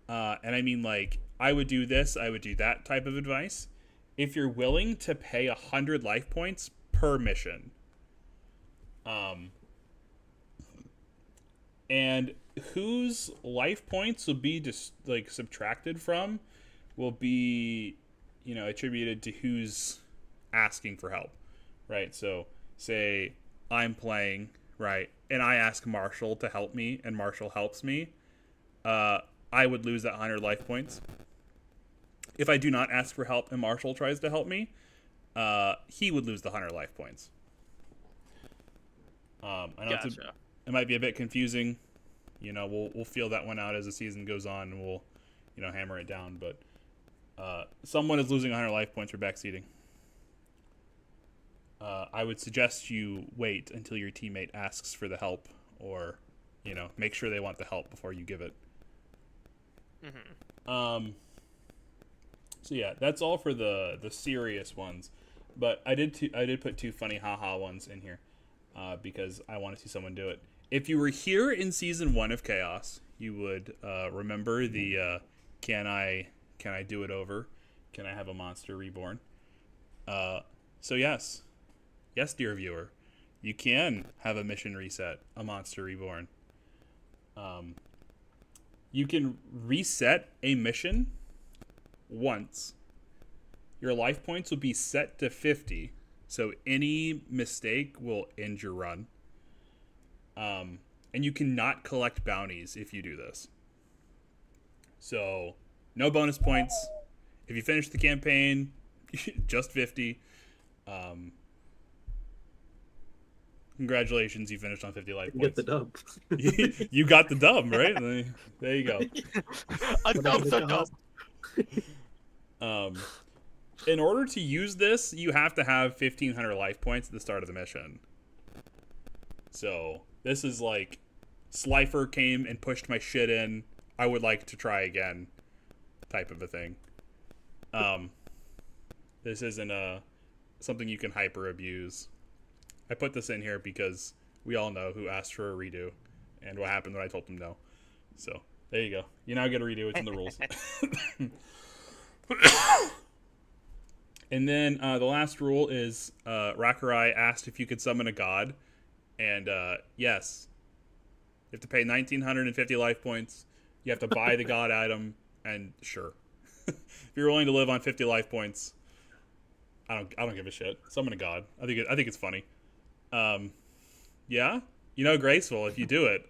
S1: And I mean, like, I would do this, I would do that type of advice. If you're willing to pay 100 life points per mission. And whose life points will be just, like, subtracted from will be, you know, attributed to who's asking for help, right? So say I'm playing, right, and I ask Marshall to help me, and Marshall helps me, I would lose that 100 life points. If I do not ask for help and Marshall tries to help me, he would lose the 100 life points. I know it might be a bit confusing. You know, we'll feel that one out as the season goes on, and we'll, you know, hammer it down. But someone is losing 100 life points for backseating. I would suggest you wait until your teammate asks for the help, or, you know, make sure they want the help before you give it.
S9: Mm-hmm.
S1: So yeah, that's all for the serious ones. But I did put two funny haha ones in here, because I want to see someone do it. If you were here in season 1 of Chaos, you would remember the can I do it over? Can I have a monster reborn? So yes, dear viewer, you can have a mission reset, a monster reborn. You can reset a mission once. Your life points will be set to 50, so any mistake will end your run. And you cannot collect bounties if you do this. So, no bonus points. If you finish the campaign, just 50. Congratulations, you finished on 50 life
S8: You
S1: points.
S8: get the dub.
S1: You got the dub, right? There you go.
S9: A dub's a dub.
S1: In order to use this, you have to have 1,500 life points at the start of the mission. So, this is like, Slifer came and pushed my shit in. I would like to try again, type of a thing. This isn't something you can hyper abuse. I put this in here because we all know who asked for a redo and what happened when I told them no. So, there you go. You now get a redo. It's in the rules. And then the last rule is Rakurai asked if you could summon a god. And yes, you have to pay 1,950 life points. You have to buy the god item. And sure, if you're willing to live on 50 life points, I don't give a shit. Summon a god. I think it's funny. Yeah, you know, Graceful. If you do it,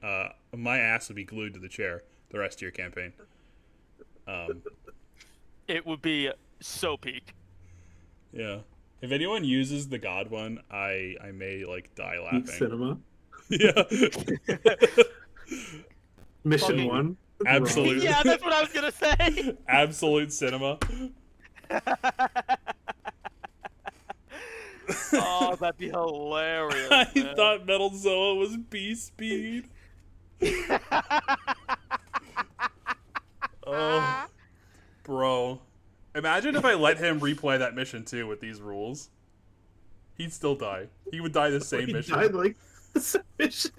S1: my ass would be glued to the chair the rest of your campaign.
S9: It would be so peak.
S1: Yeah. If anyone uses the god one, I may like die laughing.
S8: Cinema.
S1: Yeah.
S8: Mission
S9: Fucking-
S8: 1.
S1: Absolute.
S9: Yeah, that's what I was gonna say.
S1: Absolute cinema.
S9: Oh, that'd be hilarious.
S1: I
S9: man.
S1: thought Metal Zoa was B speed. Oh, bro. Imagine if I let him replay that mission too with these rules. He'd still die. He would die the same
S8: He
S1: mission.
S8: died like the same mission.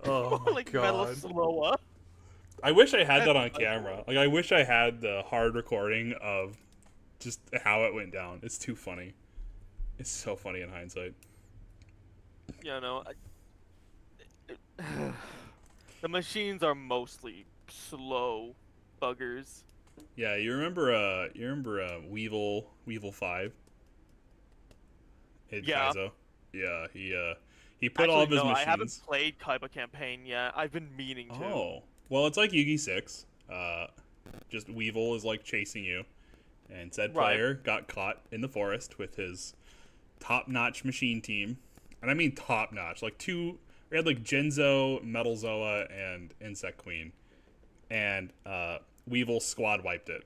S1: Oh my
S9: like Metal
S1: god.
S9: Sloa.
S1: I wish I had that on camera. Like, I wish I had the hard recording of just how it went down. It's too funny. It's so funny in hindsight.
S9: You know, the machines are mostly slow buggers.
S1: Yeah, you remember Weevil 5?
S9: Yeah.
S1: Kaizo? Yeah, he put all of his
S9: no,
S1: machines.
S9: I haven't played Kaiba campaign yet. I've been meaning to.
S1: Oh, well, it's like Yugi 6. Just Weevil is like chasing you, and said player got caught in the forest with his top-notch machine team, and I mean top-notch. Like we had like Jinzo, Metal Zoa, and Insect Queen, and Weevil squad wiped it.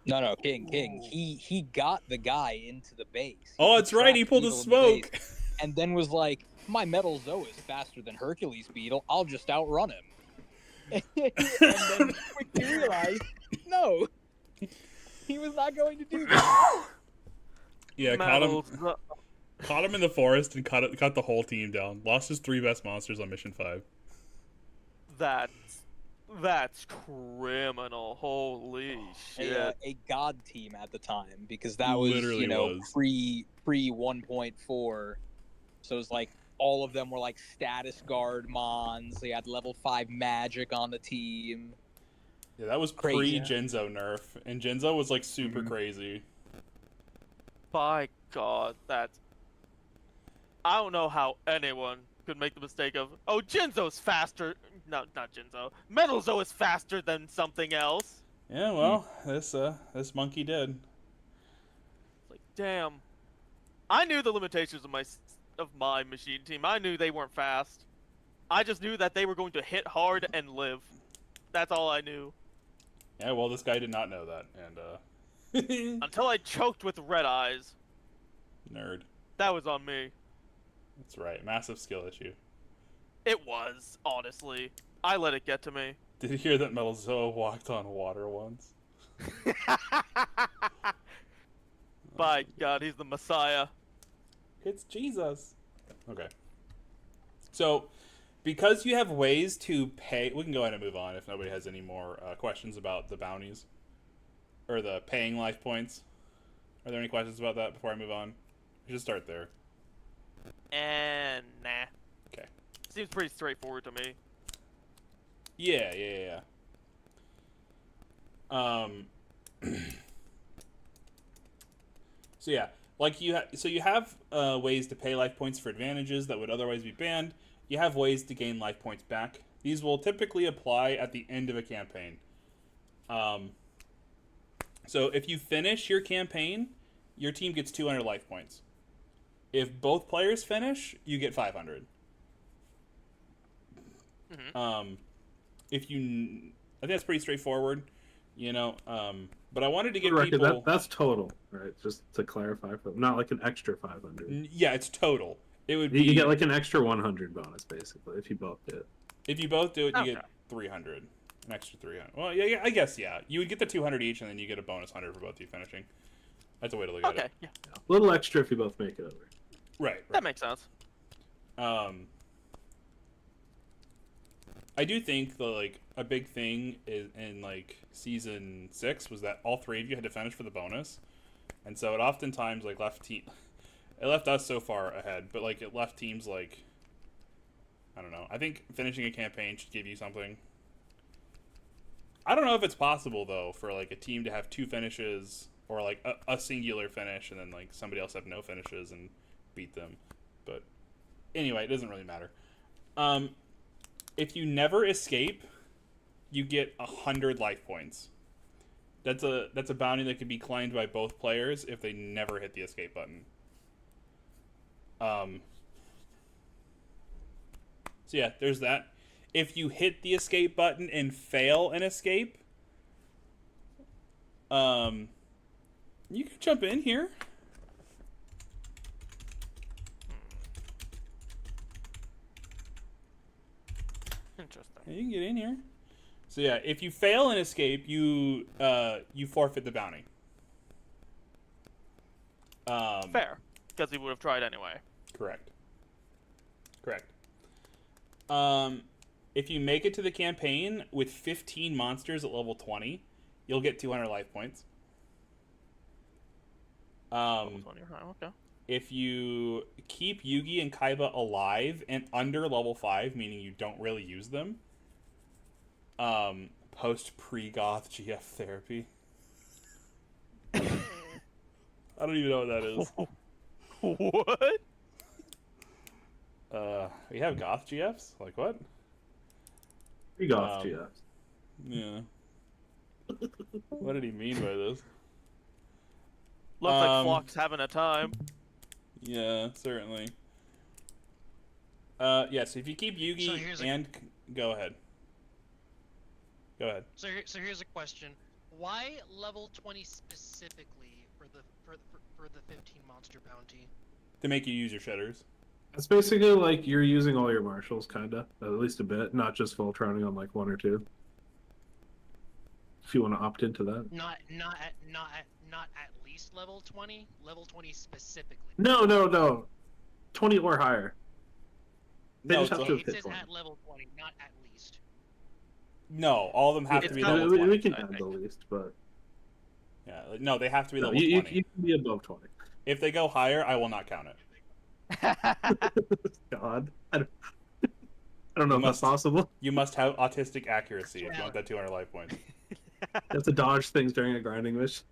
S5: No, King. He got the guy into the base.
S1: Oh, that's right. He pulled a smoke.
S5: And then was like, my Metal Zoa is faster than Hercules Beetle. I'll just outrun him. And then quickly realized, no, he was not going to do that.
S1: Yeah, caught him in the forest and cut the whole team down. Lost his 3 best monsters on mission 5.
S9: That's criminal. Holy shit.
S5: A god team at the time, because that was
S1: Literally was.
S5: pre 1.4. So it was like all of them were like status guard mons. They had level 5 magic on the team.
S1: Yeah, that was
S5: Crazy.
S1: pre-Jinzo nerf, and Jinzo was like super crazy.
S9: By God, I don't know how anyone could make the mistake of, oh, Jinzo's faster. No, not Jinzo. Metal Zoa is faster than something else.
S1: Yeah, well, this monkey did.
S9: Like, damn. I knew the limitations of my machine team. I knew they weren't fast. I just knew that they were going to hit hard and live. That's all I knew.
S1: Yeah, well, this guy did not know that, and
S9: Until I choked with red eyes.
S1: nerd.
S9: That was on me.
S1: That's right, massive skill issue.
S9: It was, honestly. I let it get to me.
S1: Did you hear that Metalzoa walked on water once?
S9: By God, he's the Messiah.
S1: It's Jesus. Okay. So, because you have ways to pay... We can go ahead and move on if nobody has any more questions about the bounties. Or the paying life points. Are there any questions about that before I move on? We should start there.
S9: And nah.
S1: Okay.
S9: Seems pretty straightforward to me.
S1: Yeah. So yeah, like you have ways to pay life points for advantages that would otherwise be banned. You have ways to gain life points back. These will typically apply at the end of a campaign. So if you finish your campaign, your team gets 200 life points. If both players finish, you get 500.
S9: Mm-hmm.
S1: I think that's pretty straightforward, you know. But I wanted to give
S8: Right,
S1: people
S8: that's total, right? Just to clarify, for not like an extra 500.
S1: Yeah, it's total. It would be
S8: You get like an extra 100 bonus basically if you both do it.
S1: If you both do it, you
S9: Okay.
S1: get 300, an extra 300. Well, yeah, I guess yeah. You would get the 200 each, and then you get a bonus 100 for both of you finishing. That's a way to look at
S9: Okay,
S1: it.
S9: yeah.
S8: A little extra if you both make it over.
S1: Right.
S9: That makes sense.
S1: I do think a big thing in like season 6 was that all 3 of you had to finish for the bonus, and so it oftentimes like it left us so far ahead, but like it left teams like, I don't know. I think finishing a campaign should give you something. I don't know if it's possible though for like a team to have 2 finishes or like a singular finish and then like somebody else have no finishes and beat them. But anyway, it doesn't really matter. If you never escape, you get 100 life points. That's a bounty that can be claimed by both players if they never hit the escape button. So yeah, there's that. If you hit the escape button and fail an escape, you can jump in here.
S9: Interesting.
S1: Yeah, you can get in here. So yeah, if you fail an escape, you forfeit the bounty.
S9: Fair, because he would have tried anyway.
S1: Correct. If you make it to the campaign with 15 monsters at level 20, you'll get 200 life points.
S9: Okay.
S1: If you keep Yugi and Kaiba alive and under level 5, meaning you don't really use them, post pre-goth GF therapy. I don't even know what that is.
S9: What?
S1: We have goth GFs? Like what?
S8: You got GF.
S1: Yeah. What did he mean by this?
S9: Looks like Flock's having a time.
S1: Yeah, certainly. Yeah, so if you keep Yugi and... Go ahead.
S2: So here's a question: why level 20 specifically for the 15 monster bounty?
S1: To make you use your shudders.
S8: It's basically like you're using all your marshals, kinda, at least a bit, not just Voltroning on like 1 or 2. If you want to opt into that.
S2: Not at least level 20. Level 20 specifically.
S8: No. 20 or higher. They
S1: No,
S8: just have to
S2: It
S8: hit
S2: says
S8: 20.
S2: at level 20, not at least.
S1: No, all of them have to be level 20.
S8: We can add the least, but
S1: Yeah, no, they have to be level
S8: you
S1: 20.
S8: can be above 20.
S1: If they go higher, I will not count it.
S8: God, I don't know if that's possible.
S1: You must have autistic accuracy if you want that 200 life points.
S8: You have to dodge things during a grinding mission.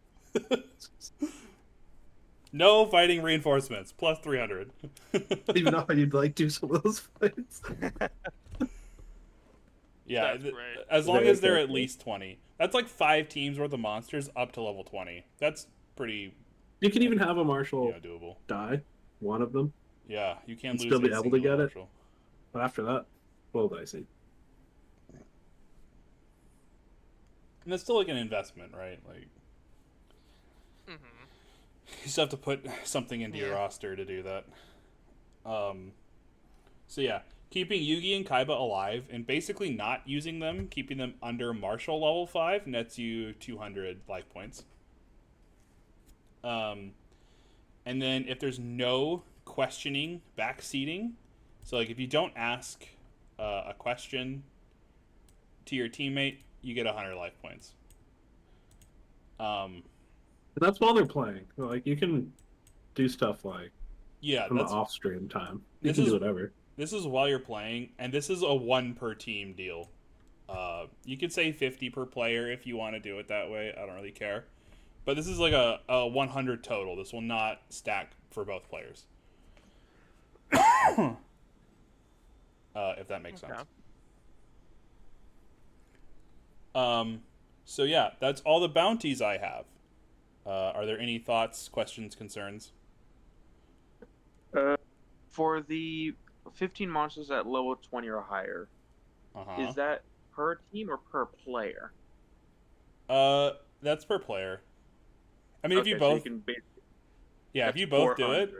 S1: No fighting reinforcements, plus 300.
S8: Even though you'd like do some of those fights.
S1: Yeah,
S9: That's great.
S1: as long
S8: Very
S1: as they're at
S8: careful.
S1: least 20. That's like 5 teams worth of monsters up to level 20. That's pretty
S8: You can even have a marshal
S1: doable.
S8: die, one of them,
S1: Yeah, you can
S8: And
S1: lose
S8: still be
S1: a
S8: able to
S1: single
S8: get it?
S1: marshal.
S8: but after that, well dicey.
S1: And that's still like an investment, right? Like, you still have to put something into your
S2: Yeah.
S1: roster to do that. So yeah, keeping Yugi and Kaiba alive and basically not using them, keeping them under Martial level 5 nets you 200 life points. And then if there's no questioning backseating, so like if you don't ask a question to your teammate, you get 100 life points.
S8: That's while they're playing. Like you can do stuff like on the off-stream time. You can do whatever.
S1: This is while you're playing, and this is a 1 per team deal. You could say 50 per player if you want to do it that way. I don't really care. But this is like a 100 total. This will not stack for both players. If that makes sense. So yeah, that's all the bounties I have. Are there any thoughts, questions, concerns?
S4: For the 15 monsters at level 20 or higher, is that per team or per player?
S1: That's per player. I mean, if you both, if you both do it,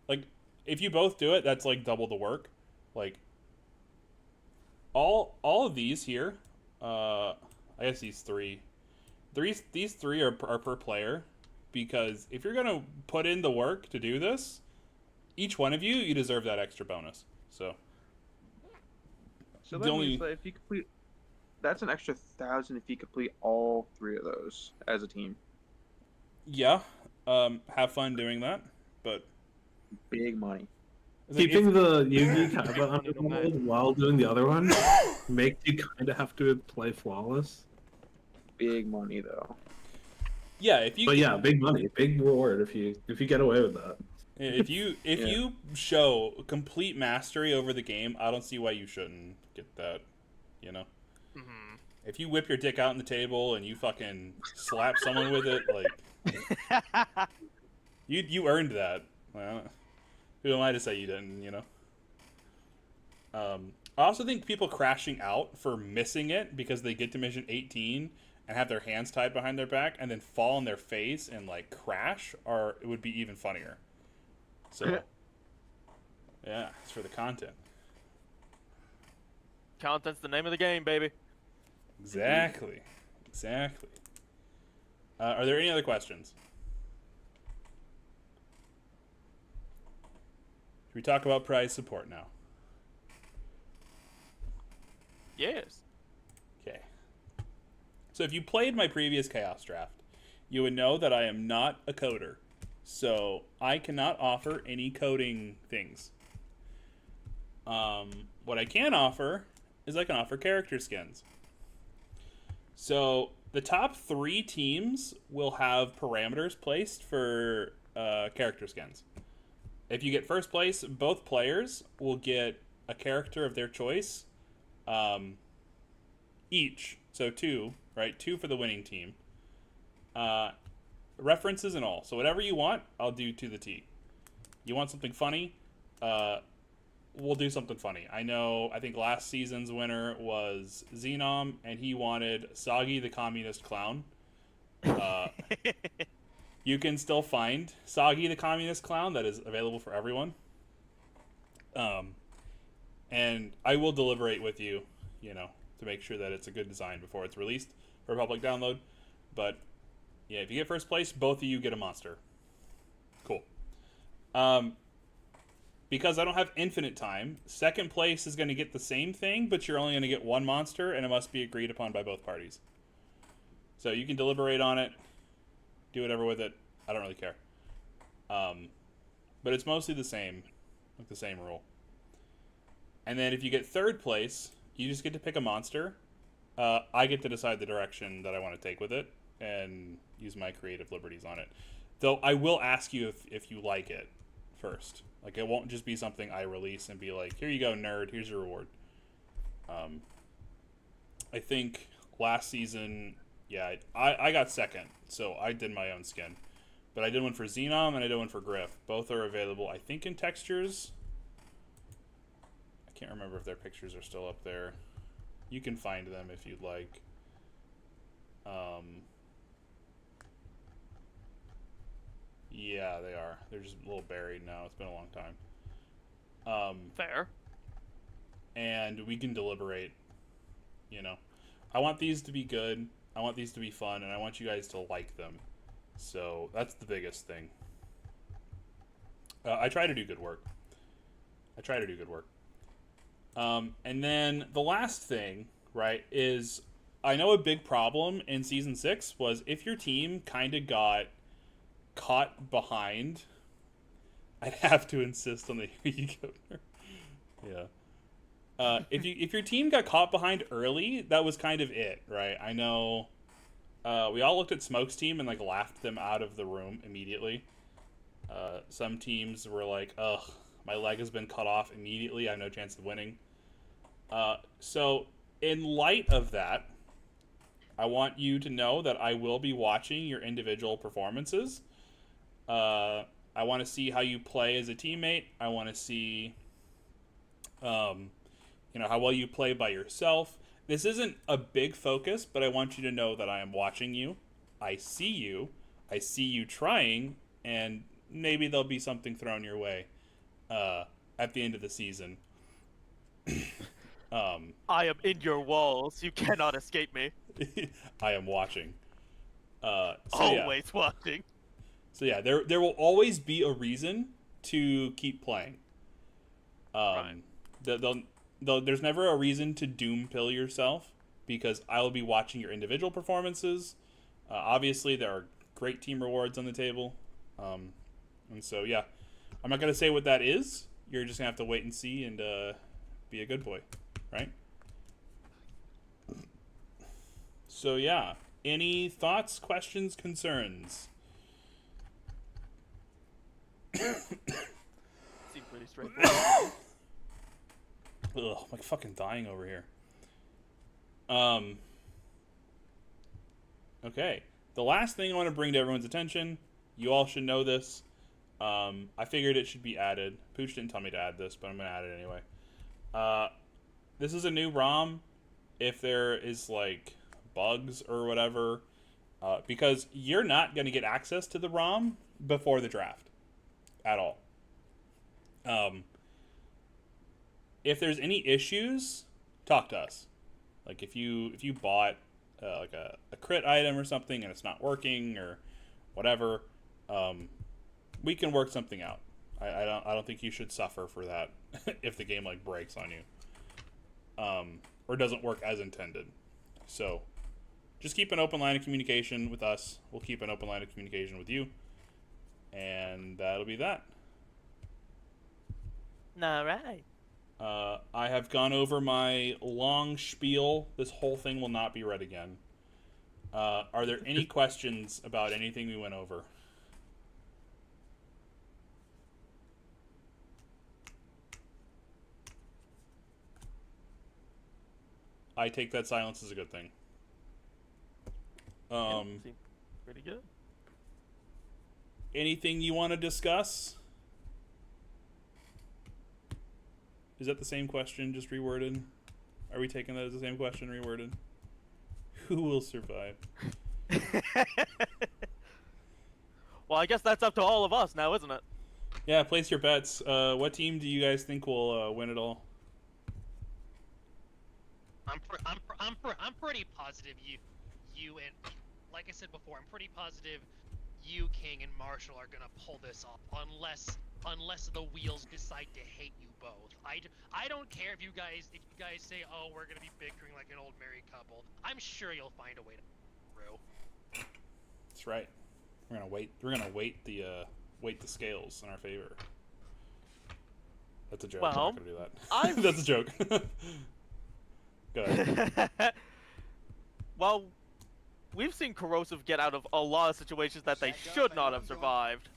S1: like if you both do it, that's like double the work. Like all of these here, I guess these three are per player, because if you're gonna put in the work to do this, each one of you deserve that extra bonus. So
S4: that means that if you complete, that's an extra 1,000 if you complete all 3 of those as a team.
S1: Yeah, have fun doing that, but
S4: big money.
S8: Keeping the Yugi Kaiba while doing the other one makes you kind of have to play flawless.
S4: Big money though.
S1: Yeah, if you.
S8: But yeah, big money, big reward if you get away with that.
S1: If you show complete mastery over the game, I don't see why you shouldn't get that. You know.
S2: Mm-hmm.
S1: If you whip your dick out on the table and you fucking slap someone with it, like. You earned that. Well, who am I to say you didn't, you know? I also think people crashing out for missing it because they get to mission 18 and have their hands tied behind their back and then fall on their face and like crash, it would be even funnier. So yeah, it's for the content.
S9: Content's the name of the game, baby.
S1: Exactly. Are there any other questions? Should we talk about prize support now?
S9: Yes.
S1: Okay. So if you played my previous Chaos draft, you would know that I am not a coder. So I cannot offer any coding things. What I can offer is I can offer character skins. So the top 3 teams will have parameters placed for character skins. If you get first place, both players will get a character of their choice each. So 2, right? 2 for the winning team. References and all. So whatever you want, I'll do to the T. You want something funny? We'll do something funny. I think last season's winner was Xenom, and he wanted Soggy the Communist Clown. You can still find Soggy the Communist Clown. That is available for everyone. And I will deliberate with you, to make sure that it's a good design before it's released for public download. But yeah, if you get first place, both of you get a monster. Cool. Because I don't have infinite time, second place is going to get the same thing, but you're only going to get 1 monster, and it must be agreed upon by both parties. So you can deliberate on it, do whatever with it. I don't really care. But it's mostly the same, like the same rule. And then if you get third place, you just get to pick a monster. I get to decide the direction that I want to take with it and use my creative liberties on it. Though I will ask you if you like it first. Like, it won't just be something I release and be like, here you go, nerd, here's your reward. I think last season, yeah, I got second, so I did my own skin. But I did one for Xenom and I did one for Griff. Both are available, I think, in textures. I can't remember if their pictures are still up there. You can find them if you'd like. Yeah, they are. They're just a little buried now. It's been a long time.
S9: Fair.
S1: and we can deliberate. You know, I want these to be good. I want these to be fun, and I want you guys to like them. So that's the biggest thing. I try to do good work. And then the last thing, right, is I know a big problem in Season 6 was if your team kind of got caught behind, I'd have to insist on the governor. Yeah. If your team got caught behind early, that was kind of it, right? I know we all looked at Smoke's team and like laughed them out of the room immediately. Some teams were like, ugh, my leg has been cut off immediately. I have no chance of winning. So in light of that, I want you to know that I will be watching your individual performances. I want to see how you play as a teammate. I want to see, how well you play by yourself. This isn't a big focus, but I want you to know that I am watching you. I see you. I see you trying, and maybe there'll be something thrown your way at the end of the season.
S9: I am in your walls. You cannot escape me.
S1: I am watching.
S9: Always watching.
S1: So yeah, there will always be a reason to keep playing.
S9: Right.
S1: There's never a reason to doom pill yourself because I will be watching your individual performances. Obviously, there are great team rewards on the table. And so, yeah, I'm not going to say what that is. You're just going to have to wait and see and be a good boy, right? So, yeah, any thoughts, questions, concerns?
S9: Seems pretty straightforward.
S1: Ugh, I'm like fucking dying over here. Okay. The last thing I want to bring to everyone's attention, you all should know this. I figured it should be added. Pooch didn't tell me to add this, but I'm going to add it anyway. This is a new ROM. If there is, like, bugs or whatever, because you're not going to get access to the ROM before the draft. At all. If there's any issues, talk to us. Like if you bought like a crit item or something and it's not working or whatever, we can work something out. I don't think you should suffer for that if the game like breaks on you, or doesn't work as intended. So just keep an open line of communication with us. We'll keep an open line of communication with you, and that'll be that.
S9: All right.
S1: I have gone over my long spiel. This whole thing will not be read again. Are there any questions about anything we went over? I take that silence as a good thing.
S9: Seems pretty good.
S1: Anything you want to discuss? Is that the same question, just reworded? Are we taking that as the same question, reworded? Who will survive?
S9: Well, I guess that's up to all of us now, isn't it?
S1: Yeah, place your bets. What team do you guys think will win it all?
S2: I'm pretty positive you and, like I said before, I'm pretty positive you, King, and Marshall are gonna pull this off, unless the wheels decide to hate you both. I don't care if you guys say, oh, we're gonna be bickering like an old married couple. I'm sure you'll find a way to through.
S1: That's right. We're gonna weight the scales in our favor. That's a joke.
S9: Well,
S1: I'm not gonna do that. That's a joke. Go ahead.
S9: Well, we've seen Corrosive get out of a lot of situations that they should not have survived.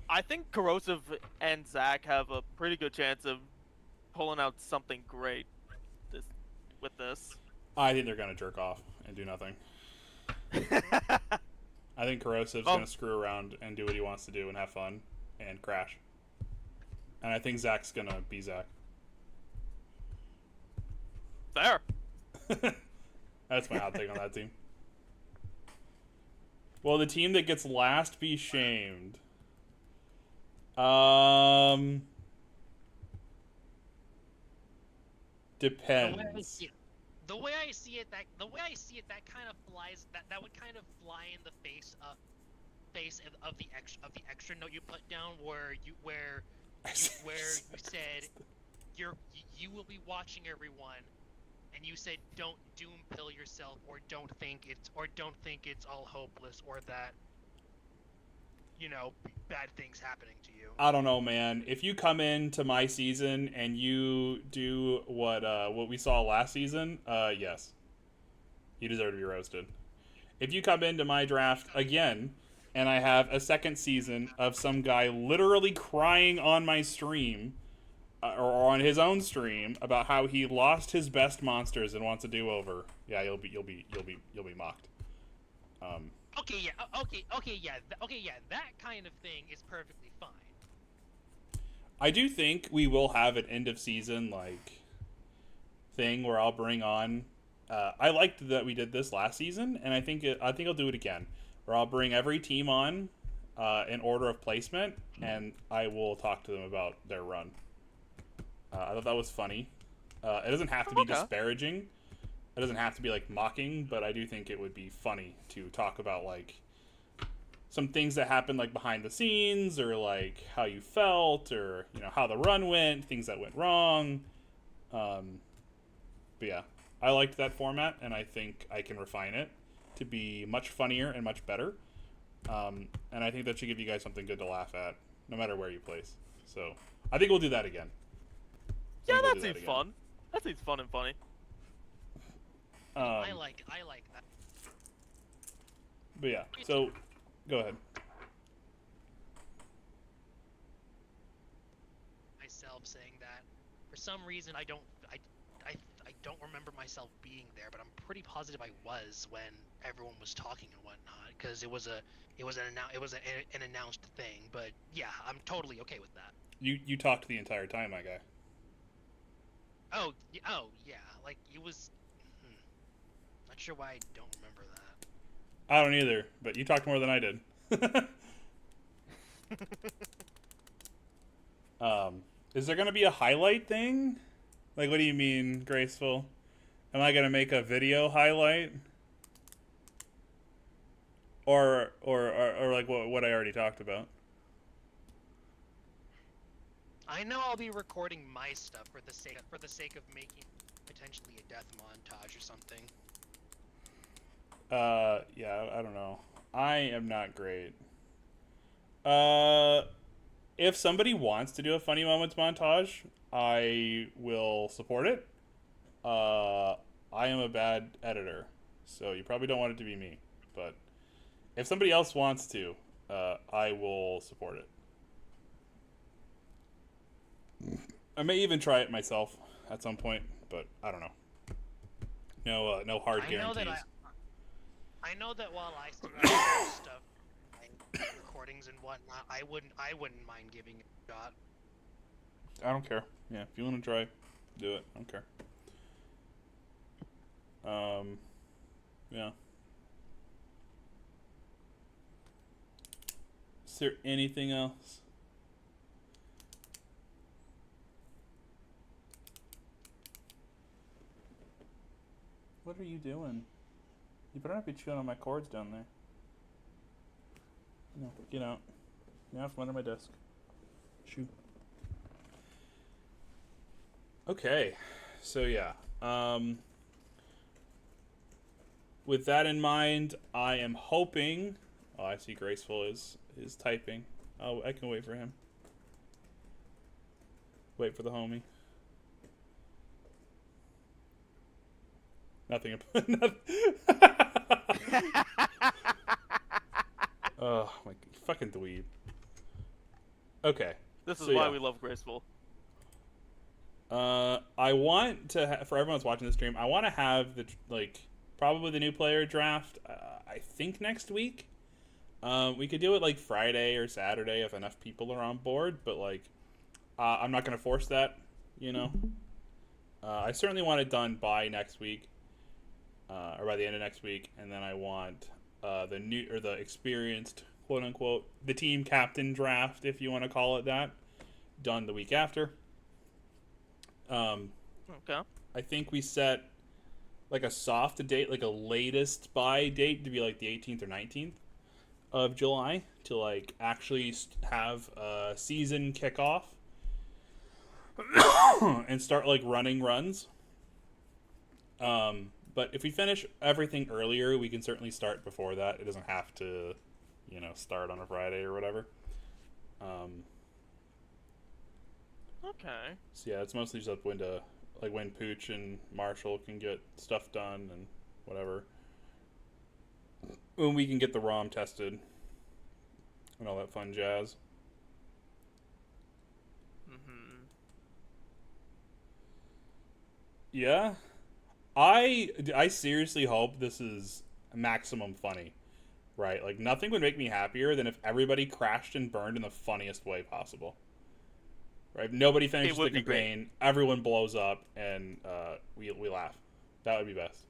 S9: I think Corrosive and Zach have a pretty good chance of pulling out something great with this.
S1: I think they're gonna jerk off and do nothing. I think Corrosive's gonna screw around and do what he wants to do and have fun and crash. And I think Zach's gonna be Zach.
S9: Fair.
S1: That's my hot take on that team. Will the team that gets last be shamed? Depends.
S2: The way I see it, that kind of flies. That would kind of fly in the face of the extra note you put down, where you said you will be watching everyone, and you said don't doom pill yourself, or don't think it's all hopeless, or that bad things happening to you.
S1: I don't know, man. If you come into my season and you do what we saw last season, yes, you deserve to be roasted. If you come into my draft again, and I have a second season of some guy literally crying on my stream, or on his own stream, about how he lost his best monsters and wants a do-over, yeah, you'll be mocked.
S2: Okay, that kind of thing is perfectly fine.
S1: I do think we will have an end of season thing where I'll bring on. I liked that we did this last season, and I think I'll do it again, where I'll bring every team on in order of placement, and I will talk to them about their run. I thought that was funny. It doesn't have to be disparaging. It doesn't have to be mocking, but I do think it would be funny to talk about some things that happened behind the scenes, or how you felt, or how the run went, things that went wrong. But yeah, I liked that format, and I think I can refine it to be much funnier and much better. And I think that should give you guys something good to laugh at, no matter where you place. So I think we'll do that again.
S9: Yeah, that seems fun. That seems fun and funny.
S2: I like that.
S1: But yeah, so go ahead.
S2: Myself saying that for some reason I don't remember myself being there, but I'm pretty positive I was when everyone was talking and whatnot, because it was an announced thing. But yeah, I'm totally okay with that.
S1: You talked the entire time, my guy.
S2: Oh yeah, it was. Not sure why I don't remember that.
S1: I don't either, but you talked more than I did. Is there gonna be a highlight thing? What do you mean, Graceful? Am I gonna make a video highlight? Or what I already talked about?
S2: I know I'll be recording my stuff for the sake of making potentially a death montage or something.
S1: Yeah, I don't know. I am not great. If somebody wants to do a funny moments montage, I will support it. I am a bad editor, so you probably don't want it to be me. But if somebody else wants to, I will support it. I may even try it myself at some point, but I don't know. No hard guarantees.
S2: I know that while I still have stuff, recordings and whatnot, I wouldn't mind giving it a shot.
S1: I don't care. Yeah, if you want to try, do it. I don't care. Yeah. Is there anything else? What are you doing? You better not be chewing on my cords down there. No, get out. Get out from under my desk. Shoo. Okay, so yeah. With that in mind, I am hoping. Oh, I see Graceful is typing. Oh, I can wait for him. Wait for the homie. Nothing. Oh my fucking dweeb. Okay.
S9: This is why we love Graceful.
S1: I want to for everyone that's watching this stream, I want to have the probably the new player draft. I think next week. We could do it Friday or Saturday if enough people are on board, but I'm not gonna force that. I certainly want it done by next week. Or by the end of next week, and then I want the experienced, quote unquote, the team captain draft, if you want to call it that, done the week after.
S9: Okay.
S1: I think we set like a soft date, like a latest buy date to be like the 18th or 19th of July to like actually have a season kickoff and start like running runs. But if we finish everything earlier, we can certainly start before that. It doesn't have to, start on a Friday or whatever.
S9: Okay.
S1: So yeah, it's mostly just up when Pooch and Marshall can get stuff done and whatever. When we can get the ROM tested and all that fun jazz.
S9: Mm-hmm.
S1: Yeah. I seriously hope this is maximum funny. Right? Like, nothing would make me happier than if everybody crashed and burned in the funniest way possible. Right? If nobody finishes the campaign, everyone blows up, and we laugh. That would be best.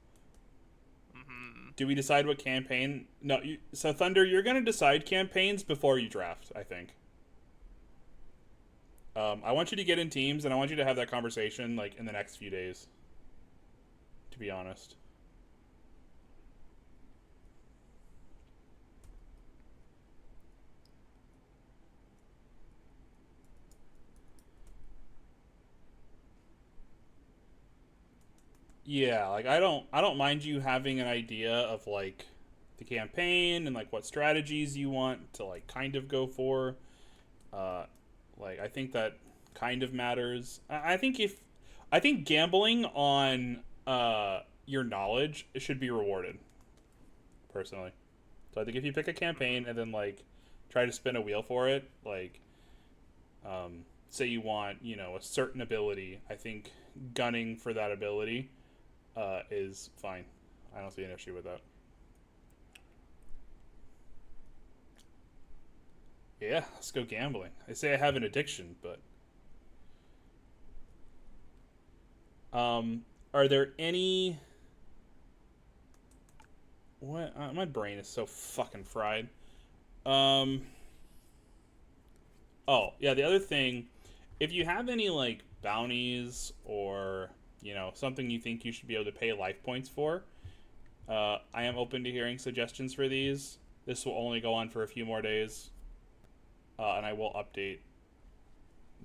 S9: Mm-hmm.
S1: Do we decide what campaign? No, so Thunder, you're going to decide campaigns before you draft, I think. I want you to get in teams, and I want you to have that conversation, like, in the next few days. To be honest. Yeah, like I don't mind you having an idea of like the campaign and like what strategies you want to like kind of go for. Like I think that kind of matters. I think gambling on your knowledge should be rewarded. Personally. So I think if you pick a campaign and then like try to spin a wheel for it, like say you want, a certain ability, I think gunning for that ability is fine. I don't see an issue with that. Yeah, let's go gambling. I say I have an addiction, but are there any what my brain is so fucking fried. Oh, yeah, the other thing, if you have any like bounties or something you think you should be able to pay life points for, I am open to hearing suggestions for these. This will only go on for a few more days, and I will update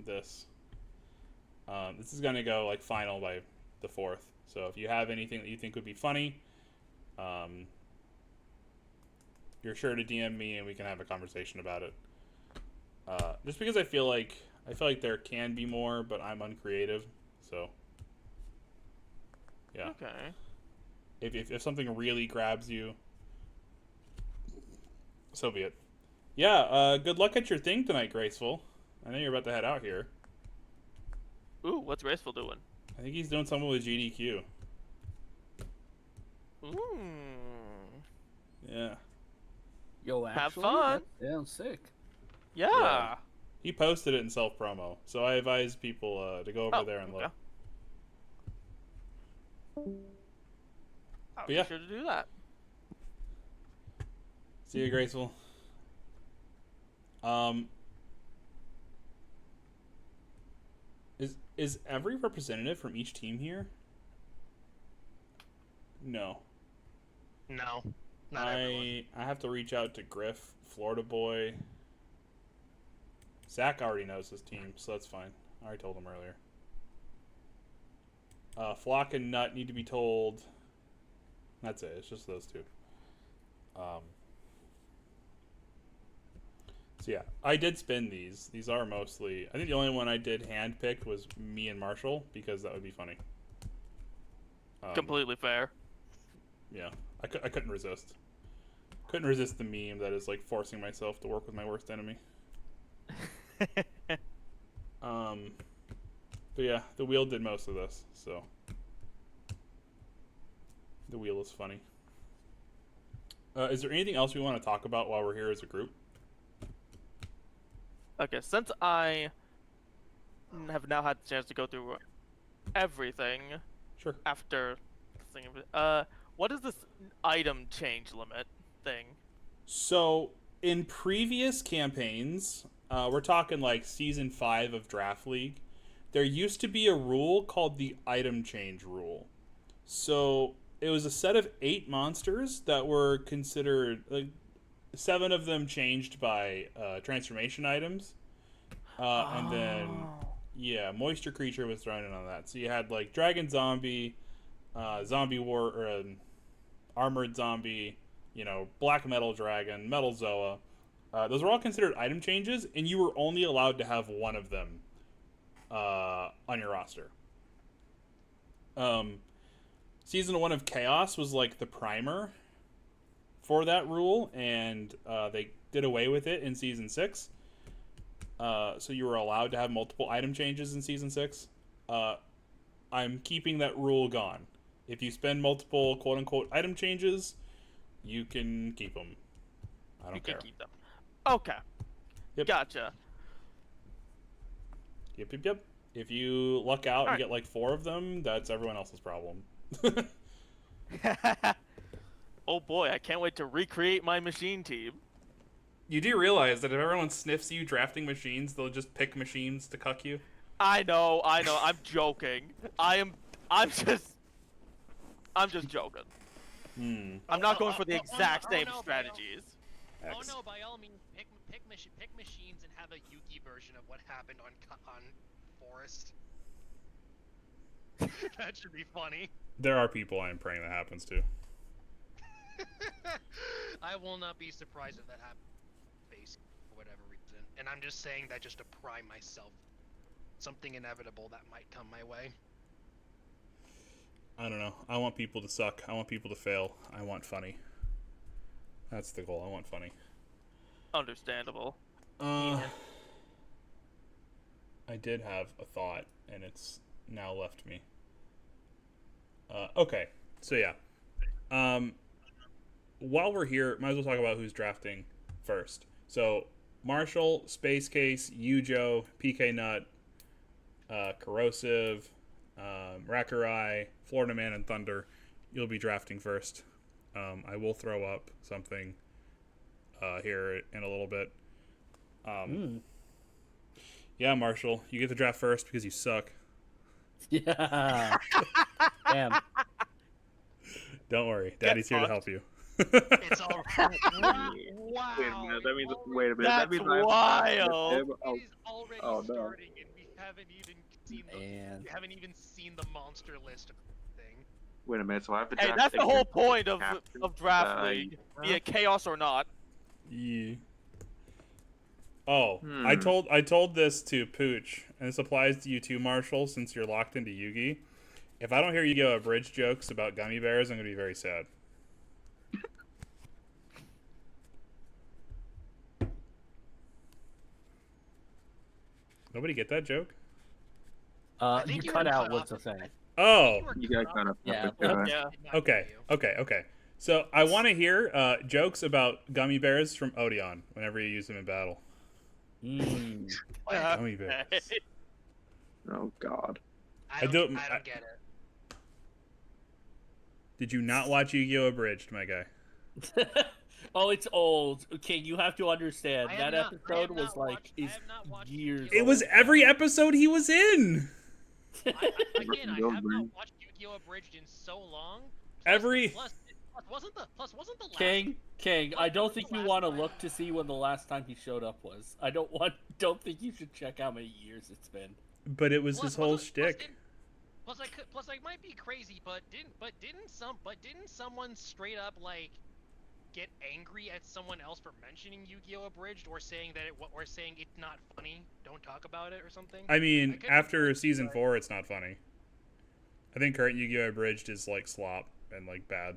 S1: this. This is going to go like final by the 4th. So if you have anything that you think would be funny, you're sure to DM me and we can have a conversation about it. Just because I feel like there can be more, but I'm uncreative, so yeah.
S9: Okay.
S1: If something really grabs you, so be it. Yeah, good luck at your thing tonight, Graceful. I know you're about to head out here.
S9: Ooh, what's Graceful doing?
S1: I think he's doing something with GDQ.
S9: Ooh.
S1: Yeah.
S10: Yo, actually,
S9: have fun.
S10: That sounds sick.
S9: Yeah.
S1: He posted it in self-promo, so I advise people to go over there and look.
S9: I'll
S1: But yeah.
S9: be sure to do that.
S1: See you, Graceful. Is every representative from each team here? No.
S2: No, not everyone.
S1: I have to reach out to Griff, Florida Boy. Zach already knows his team, so that's fine. I already told him earlier. Flock and Nut need to be told. That's it. It's just those two. So yeah, I did spin these. These are mostly... I think the only one I did hand-picked was me and Marshall, because that would be funny.
S9: Completely fair.
S1: Yeah, I couldn't resist. Couldn't resist the meme that is like forcing myself to work with my worst enemy. But yeah, the wheel did most of this, so the wheel is funny. Is there anything else we want to talk about while we're here as a group?
S9: Okay, since I have now had the chance to go through everything.
S1: Sure.
S9: After thinking of it, what is this item change limit thing?
S1: So in previous campaigns, we're talking like season 5 of Draft League, there used to be a rule called the item change rule. So it was a set of 8 monsters that were considered, like, 7 of them changed by transformation items. And then, yeah, moisture creature was thrown in on that. So you had, like, dragon zombie, zombie war, or armored zombie, you know, black metal dragon, metal zoa. Those were all considered item changes, and you were only allowed to have one of them on your roster. Season 1 of Chaos was like the primer for that rule, and they did away with it in Season 6. So you were allowed to have multiple item changes in Season 6. I'm keeping that rule gone. If you spend multiple quote-unquote item changes, you can keep them. I don't care.
S9: You can keep them. Okay.
S1: Yep.
S9: Gotcha.
S1: Yep. If you luck out and get like 4 of them, that's everyone else's problem.
S9: Oh boy, I can't wait to recreate my machine team.
S1: You do realize that if everyone sniffs you drafting machines, they'll just pick machines to cuck you?
S9: I know. I'm joking. I'm just joking. I'm not going for the exact same strategies.
S2: Oh no! By all means, pick machines and have a Yugi version of what happened on Forest. That should be funny.
S1: There are people I am praying that happens to.
S2: I will not be surprised if that happens, basically, for whatever reason. And I'm just saying that just to prime myself. Something inevitable that might come my way.
S1: I don't know. I want people to suck. I want people to fail. I want funny. That's the goal. I want funny.
S9: Understandable.
S1: I did have a thought, and it's now left me. Okay. So, yeah. While we're here, might as well talk about who's drafting first. So, Marshall, Space Case, Yujo, PK Nut, Corrosive, Rakurai, Florida Man, and Thunder. You'll be drafting first. I will throw up something here in a little bit. Yeah, Marshall, you get to draft first because you suck.
S10: Yeah. Damn.
S1: Don't worry, Daddy's here to help you.
S2: It's all right. Wow.
S4: Wait a minute. That means. Wait a minute.
S9: That's
S4: that means
S9: wild.
S2: It is already starting, and we haven't even seen the monster list of the thing.
S4: Wait a minute. So I have to.
S9: Hey,
S4: draft
S9: that's the
S4: against
S9: whole point of
S4: captain
S9: draft
S4: that
S9: league, be it chaos or not.
S1: Yeah. Oh, I told this to Pooch, and this applies to you too, Marshall, since you're locked into Yugi. If I don't hear you go bridge jokes about gummy bears, I'm gonna be very sad. Nobody get that joke?
S10: You cut out what's the thing.
S1: Oh.
S4: You got kind of.
S10: Yeah.
S1: Okay. So I want to hear jokes about gummy bears from Odeon whenever you use them in battle. Gummy bears.
S4: Oh God.
S2: I don't get it.
S1: Did you not watch Yu-Gi-Oh! Abridged, my guy?
S10: Oh, it's old. Okay, you have to understand. That episode was like years.
S1: It was every episode he was in.
S2: I have not watched Yu-Gi-Oh! Abridged in so long. Plus, wasn't the last
S10: King, I don't think you want to look to see when the last time he showed up was. I don't think you should check how many years it's been.
S1: But it was his whole shtick.
S2: Plus I might be crazy, but didn't someone straight up like get angry at someone else for mentioning Yu-Gi-Oh! Abridged or saying it's not funny, don't talk about it or something?
S1: I mean, after season 4, it's not funny. I think current Yu-Gi-Oh! Abridged is like slop and like bad.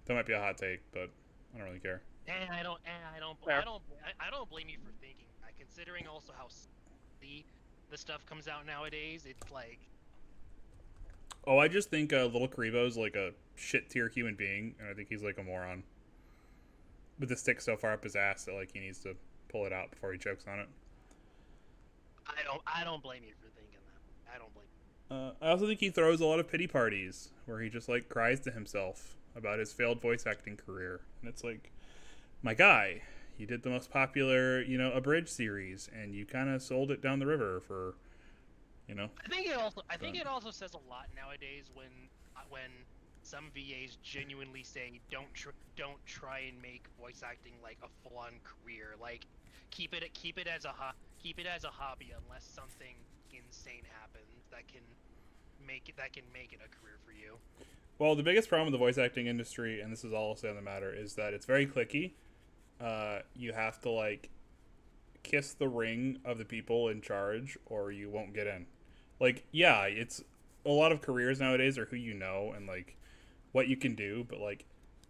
S1: That might be a hot take, but I don't really care.
S2: I don't blame you for thinking that, considering also how the stuff comes out nowadays. It's like,
S1: oh, I just think Little Karibo's like a shit tier human being, and I think he's like a moron with the stick so far up his ass that like he needs to pull it out before he chokes on it.
S2: I don't blame you for thinking that. I don't blame you.
S1: I also think he throws a lot of pity parties where he just like cries to himself about his failed voice acting career, and it's like, my guy, you did the most popular, you know, abridged series, and you kind of sold it down the river for, you know.
S2: I think it also says a lot nowadays when some VAs genuinely say don't try and make voice acting like a full-on career. Like keep it as a hobby unless something insane happens that can make it a career for you.
S1: Well, the biggest problem with the voice acting industry, and this is all I'll say on the matter, is that it's very cliquey. You have to like kiss the ring of the people in charge, or you won't get in. Like, yeah, it's a lot of careers nowadays are who you know and like what you can do, but like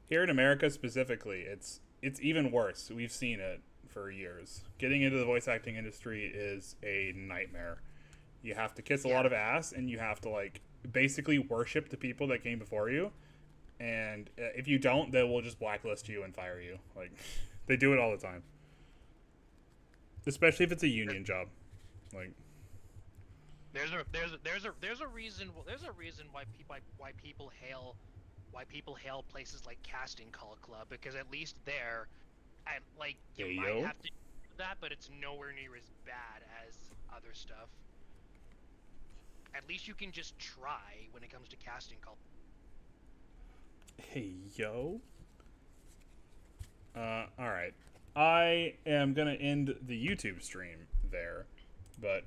S1: here in America specifically, it's even worse. We've seen it for years. Getting into the voice acting industry is a nightmare. You have to kiss a lot of ass, and you have to like basically worship the people that came before you. And if you don't, they will just blacklist you and fire you. Like they do it all the time, especially if it's a union job. Like
S2: there's a reason why people hail places like Casting Call Club, because at least there, like you might have to do that, but it's nowhere near as bad as other stuff. At least you can just try when it comes to Casting Call.
S1: Hey yo. Alright. I am gonna end the YouTube stream there, but